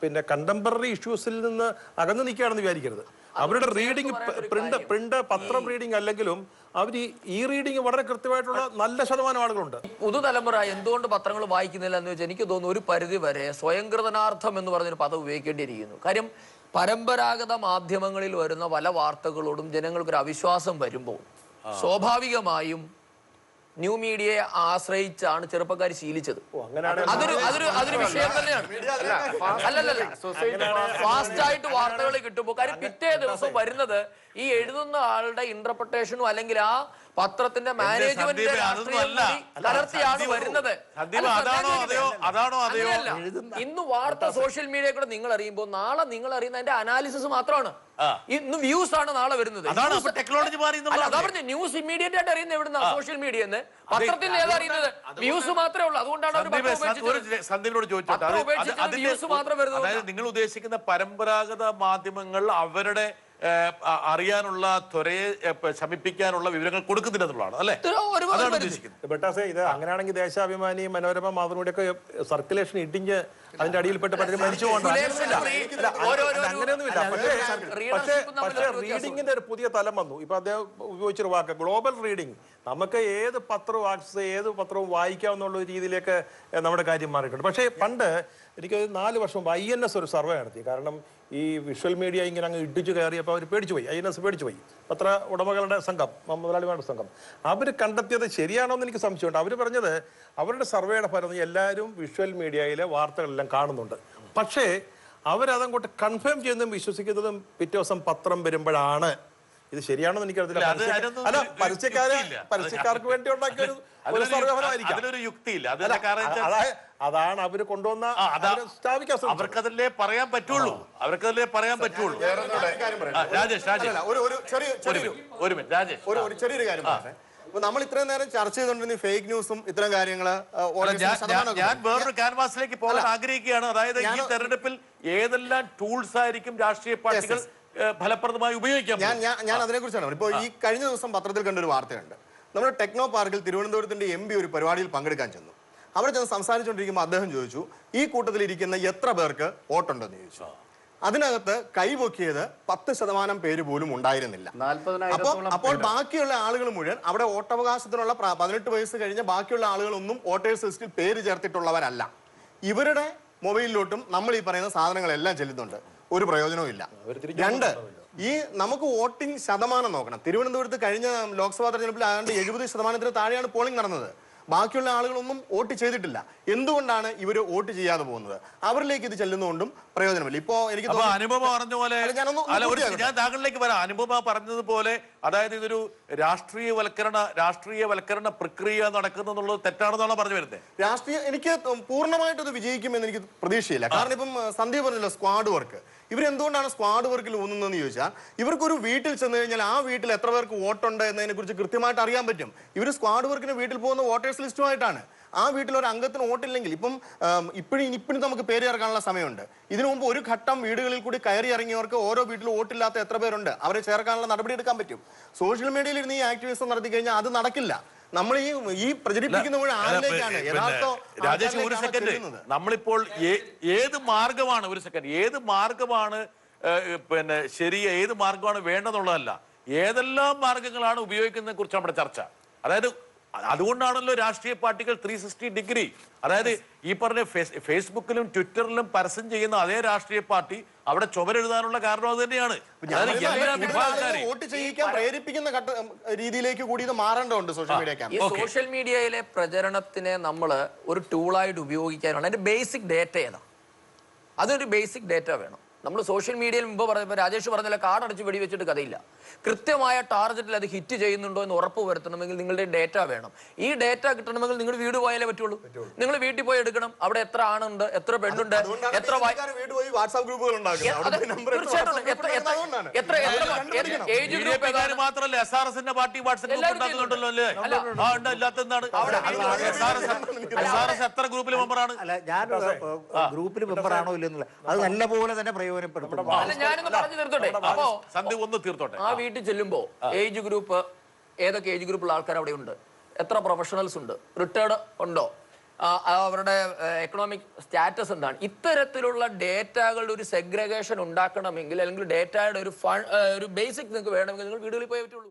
പിന്നെ കണ്ടംപററി ഇഷ്യൂസിൽ നിന്ന് അകന്നു നിൽക്കുകയാണെന്ന് വിചാരിക്കരുത്. അവരുടെ റീഡിങ് പ്രിന്റ് പത്രം റീഡിങ് അല്ലെങ്കിലും അവർ ഈ റീഡിങ് വളരെ കൃത്യമായിട്ടുള്ള നല്ല ശതമാനം ആളുകളുണ്ട്. പുതുതലമുറ എന്തുകൊണ്ട് പത്രങ്ങൾ വായിക്കുന്നില്ല എന്ന് വെച്ചാൽ എനിക്ക് തോന്നുന്നു ഒരു പരിധി വരെ സ്വയംകൃതനാർത്ഥം എന്ന് പറഞ്ഞൊരു പദം ഉപയോഗിക്കേണ്ടിയിരിക്കുന്നു. കാര്യം പരമ്പരാഗത മാധ്യമങ്ങളിൽ വരുന്ന പല വാർത്തകളോടും ജനങ്ങൾക്കൊരു അവിശ്വാസം വരുമ്പോൾ സ്വാഭാവികമായും ന്യൂ മീഡിയയെ ആശ്രയിച്ചാണ് ചെറുപ്പക്കാർ ശീലിച്ചത്. അതൊരു വിഷയം തന്നെയാണ്. അല്ലല്ല, ഫാസ്റ്റ് ആയിട്ട് വാർത്തകൾ കിട്ടുമ്പോൾ കാര്യം പിറ്റേ ദിവസം വരുന്നത് ഈ എഴുതുന്ന ആളുടെ ഇന്റർപ്രിട്ടേഷനും അല്ലെങ്കിൽ ആ പത്രത്തിന്റെ മാനേജ്മെന്റിന്റെ കലർത്തിയാണ് വരുന്നത്. ഇന്ന് വാർത്ത സോഷ്യൽ മീഡിയ കൂടെ നിങ്ങൾ അറിയുമ്പോൾ നാളെ നിങ്ങൾ അറിയുന്ന അതിന്റെ അനാലിസിസ് മാത്രമാണ്. ഇന്ന് വ്യൂസ് ആണ് നാളെ വരുന്നത്. അതാ പറഞ്ഞ ന്യൂസ് ഇമ്മീഡിയറ്റ് ആയിട്ട് അറിയുന്നത് എവിടുന്ന സോഷ്യൽ മീഡിയ പത്രത്തിൽ ഏതാ അറിയുന്നത്? വ്യൂസ് മാത്രമേ ഉള്ളൂ. അതുകൊണ്ടാണ് നിങ്ങൾ ഉദ്ദേശിക്കുന്ന പരമ്പരാഗത മാധ്യമങ്ങൾ അവരുടെ അറിയാനുള്ള ത്വരയെ ശമിപ്പിക്കാനുള്ള വിവരങ്ങൾ കൊടുക്കുന്നില്ല എന്നുള്ളതാണ് അല്ലേ? അതാണ് ഉദ്ദേശിക്കുന്നത്. ബട്ടാസെ ഇത് അങ്ങനെയാണെങ്കിൽ ദേശാഭിമാനി, മനോരമ, മാതൃഭൂമിയൊക്കെ സർക്കുലേഷൻ ഇടിഞ്ഞ് അതിന്റെ അടിയിൽപ്പെട്ട് പലരും മരിച്ചു അങ്ങനെയൊന്നുമില്ല. പക്ഷേ റീഡിങ്ങിന്റെ ഒരു പുതിയ തലം വന്നു. ഇപ്പൊ അദ്ദേഹം ഉപയോഗിച്ചൊരു വാക്ക് ഗ്ലോബൽ റീഡിങ്. നമുക്ക് ഏത് പത്രവും ഏത് പത്രവും വായിക്കാവുന്നുള്ള രീതിയിലേക്ക് നമ്മുടെ കാര്യം മാറിയിട്ടുണ്ട്. പക്ഷേ പണ്ട് എനിക്ക് 4 വർഷം മുമ്പ് INS ഒരു സർവേ നടത്തി. കാരണം ഈ വിഷ്വൽ മീഡിയ ഇങ്ങനെ അങ്ങ് ഇടിച്ചു കയറിയപ്പോൾ അവർ പേടിച്ചു പോയി. INS പേടിച്ചു പോയി. പത്ര ഉടമകളുടെ സംഘം, മുതലാളിമാരുടെ സംഘം. അവർ കണ്ടെത്തിയത് ശരിയാണോ എന്ന് എനിക്ക് സംശയമുണ്ട്. അവർ പറഞ്ഞത് അവരുടെ സർവേയുടെ ഫലം എല്ലാവരും വിഷ്വൽ മീഡിയയിലെ വാർത്തകളെല്ലാം കാണുന്നുണ്ട്. പക്ഷേ അവരതങ്ങോട്ട് കൺഫേം ചെയ്യുന്നതും വിശ്വസിക്കുന്നതും പിറ്റേ ദിവസം പത്രം വരുമ്പോഴാണ്. ഇത് ശരിയാണെന്ന് എനിക്കറിയില്ല. അല്ല, പരസ്യക്കാർക്ക് വേണ്ടി ഉണ്ടാക്കിയ ഒരു സർവേ ഫലമായിരിക്കും. അതിലൊരു യുക്തിയില്ല. അതാണ് അവര് കൊണ്ടുവന്ന അവർക്കതല്ലേ പറയാൻ പറ്റുള്ളൂ. രാജേഷ് ഒരു മിനിറ്റ് രാജേഷ്, ഒരു ചെറിയൊരു കാര്യം പറയാം. നമ്മൾ ഇത്രയും നേരം ചർച്ച ചെയ്തുകൊണ്ടിരുന്ന ഫേക്ക് ന്യൂസും ഇത്തരം കാര്യങ്ങള് ഞാൻ വേറൊരു ക്യാൻവാസിലേക്ക് പോകാൻ ആഗ്രഹിക്കുകയാണ്. അതായത് ഈ തെരഞ്ഞെടുപ്പിൽ ഏതെല്ലാം ടൂൾസ് ആയിരിക്കും രാഷ്ട്രീയ പാർട്ടികൾ ഫലപ്രദമായി ഉപയോഗിക്കാം? ഞാൻ അതിനെ കുറിച്ചാണ്. ഇപ്പോൾ ഈ കഴിഞ്ഞ ദിവസം പത്രത്തിൽ കണ്ടൊരു വാർത്തയുണ്ട്. നമ്മുടെ ടെക്നോ പാർക്കിൽ തിരുവനന്തപുരത്തിന്റെ MP ഒരു പരിപാടിയിൽ പങ്കെടുക്കാൻ ചെന്നു. അവിടെ ചെന്ന് സംസാരിച്ചുകൊണ്ടിരിക്കുമ്പോൾ അദ്ദേഹം ചോദിച്ചു, ഈ കൂട്ടത്തിൽ ഇരിക്കുന്ന എത്ര പേർക്ക് വോട്ടുണ്ടെന്ന് ചോദിച്ചു. അതിനകത്ത് കൈപൊക്കിയത് 10% പേര് പോലും ഉണ്ടായിരുന്നില്ല. അപ്പോൾ ബാക്കിയുള്ള ആളുകൾ മുഴുവൻ അവിടെ വോട്ടവകാശത്തിനുള്ള 18 വയസ്സ് കഴിഞ്ഞ ബാക്കിയുള്ള ആളുകളൊന്നും വോട്ടേഴ്സ് ലിസ്റ്റിൽ പേര് ചേർത്തിട്ടുള്ളവരല്ല. ഇവരുടെ മൊബൈലിലോട്ടും നമ്മൾ ഈ പറയുന്ന സാധനങ്ങളെല്ലാം ചെല്ലുന്നുണ്ട്. ഒരു പ്രയോജനവും ഇല്ല. 2, ഈ നമുക്ക് വോട്ടിംഗ് ശതമാനം നോക്കണം. തിരുവനന്തപുരത്ത് കഴിഞ്ഞ ലോക്സഭാ തെരഞ്ഞെടുപ്പിൽ ഏതാണ്ട് 70% താഴെയാണ് പോളിംഗ് നടന്നത്. ബാക്കിയുള്ള ആളുകളൊന്നും വോട്ട് ചെയ്തിട്ടില്ല. എന്തുകൊണ്ടാണ് ഇവർ വോട്ട് ചെയ്യാതെ പോകുന്നത്? അവരിലേക്ക് ഇത് ചെല്ലുന്നതുകൊണ്ടും പ്രയോജനമില്ല. ഇപ്പോ എനിക്ക് അനുപമ പറഞ്ഞ പോലെ ഞാൻ താങ്കളിലേക്ക് വരാം. അനുപമ പറഞ്ഞതുപോലെ അതായത് ഇതൊരു രാഷ്ട്രീയവൽക്കരണ പ്രക്രിയ നടക്കുന്നുള്ളത് തെറ്റാണെന്നാണ് പറഞ്ഞു വരുന്നത്. എനിക്ക് പൂർണ്ണമായിട്ട് അത് വിജയിക്കുമെന്ന് എനിക്ക് പ്രതീക്ഷയില്ല. കാരണം ഇപ്പം സന്ദീപ് പറഞ്ഞല്ലോ സ്ക്വാഡ് വർക്ക്. ഇവരെന്തുകൊണ്ടാണ് സ്ക്വാഡ് വർക്കിൽ ഊന്നുന്നതെന്ന് ചോദിച്ചാൽ ഇവർക്കൊരു വീട്ടിൽ ചെന്ന് കഴിഞ്ഞാൽ ആ വീട്ടിൽ എത്ര പേർക്ക് വോട്ടുണ്ട് എന്നതിനെ കുറിച്ച് കൃത്യമായിട്ട് അറിയാൻ പറ്റും. ഇവർ സ്ക്വാഡ് വർക്കിന് വീട്ടിൽ പോകുന്ന വോട്ടേഴ്സ് ലിസ്റ്റുമായിട്ടാണ്. ആ വീട്ടിൽ ഒരു അംഗത്തിന് വോട്ടില്ലെങ്കിൽ ഇപ്പോഴും നമുക്ക് പേര് ചേർക്കാനുള്ള സമയമുണ്ട്. ഇതിനു മുമ്പ് ഒരു ഘട്ടം വീടുകളിൽ കൂടി കയറി ഇറങ്ങിയവർക്ക് ഓരോ വീട്ടിലും വോട്ടില്ലാത്ത എത്ര പേരുണ്ട് അവരെ ചേർക്കാനുള്ള നടപടി എടുക്കാൻ പറ്റും. സോഷ്യൽ മീഡിയയിൽ ഇരുന്ന് ഈ ആക്ടിവിസം നടത്തി കഴിഞ്ഞാൽ അത് നടക്കില്ല. നമ്മൾ ഈ പ്രചരിപ്പിക്കുന്ന ആളിലേക്കാണ് രാജേഷ്. ഒരു സെക്കൻഡ്, നമ്മളിപ്പോൾ ഏത് മാർഗമാണ് പിന്നെ ശരിയ, ഏത് മാർഗമാണ് വേണ്ടതെന്നുള്ളതല്ല, ഏതെല്ലാം മാർഗങ്ങളാണ് ഉപയോഗിക്കുന്നതിനെ കുറിച്ച് നമ്മുടെ ചർച്ച. അതായത് അതുകൊണ്ടാണല്ലോ രാഷ്ട്രീയ പാർട്ടികൾ 360 ഡിഗ്രി, അതായത് ഈ പറഞ്ഞ ഫേസ്ബുക്കിലും ട്വിറ്ററിലും പരസ്യം ചെയ്യുന്ന അതേ രാഷ്ട്രീയ പാർട്ടി അവിടെ ചുവരെഴുതാനുള്ള കാരണം അത് തന്നെയാണ്. വോട്ട് ചെയ്യിക്കാൻ പ്രേരിപ്പിക്കുന്ന രീതിയിലേക്ക് കൂടി ഇത് മാറേണ്ടതുണ്ട്. സോഷ്യൽ മീഡിയയിലെ പ്രചരണത്തിനെ നമ്മൾ ഒരു ടൂളായിട്ട് ഉപയോഗിക്കാനാണ്. അതിന്റെ ബേസിക് ഡേറ്റ ഏതാ? അതൊരു ബേസിക് ഡേറ്റ വേണം. നമ്മൾ സോഷ്യൽ മീഡിയയിൽ മുമ്പ് പറഞ്ഞപ്പോൾ രാജേഷ് പറഞ്ഞാൽ കാർഡടിച്ച് വെടിവെച്ചിട്ട് കഥയില്ല. കൃത്യമായ ടാർഗറ്റിൽ അത് ഹിറ്റ് ചെയ്യുന്നുണ്ടോ എന്ന് ഉറപ്പ് വരുത്തണമെങ്കിൽ നിങ്ങളുടെ ഡേറ്റ വേണം. ഈ ഡേറ്റ കിട്ടണമെങ്കിൽ നിങ്ങൾ വീട് പോയാലേ പറ്റുള്ളൂ. നിങ്ങൾ വീട്ടിൽ പോയി എടുക്കണം. അവിടെ എത്ര ആണുണ്ട്, എത്ര പെണ്ണുണ്ട്, എത്ര വാട്സാപ്പ് ഗ്രൂപ്പുകൾ ഏജ് ഗ്രൂപ്പ് മാത്രമല്ല SRSന്റെ പാർട്ടി വാട്സാപ്പ് ഉണ്ടാക്കുന്നുണ്ടല്ലോ അല്ലേ? ഇല്ലാത്തതാണ്. SRS എത്ര ഗ്രൂപ്പിൽ മെമ്പറാണ്? അല്ല, ഞാൻ ഗ്രൂപ്പിൽ മെമ്പറാണോ ഇല്ലെന്നുള്ള അത് നല്ലപോലെ തന്നെ പ്രയോജനപ്പെടുത്തും. ആ വീട്ടിൽ ചെല്ലുമ്പോ ഏജ് ഗ്രൂപ്പ്, ഏതൊക്കെ ഏജ് ഗ്രൂപ്പുള്ള ആൾക്കാർ അവിടെ ഉണ്ട്, എത്ര പ്രൊഫഷണൽസ് ഉണ്ട്, റിട്ടയർഡ് ഉണ്ടോ, അവരുടെ എക്കണോമിക് സ്റ്റാറ്റസ് എന്താണ്, ഇത്തരത്തിലുള്ള ഡേറ്റകളുടെ ഒരു സെഗ്രിഗേഷൻ ഉണ്ടാക്കണമെങ്കിൽ അല്ലെങ്കിൽ ഡേറ്റയുടെ ഒരു ബേസിക് നിങ്ങൾക്ക് വേണമെങ്കിൽ നിങ്ങൾ വീടുകളിൽ പോയേ പറ്റുള്ളൂ.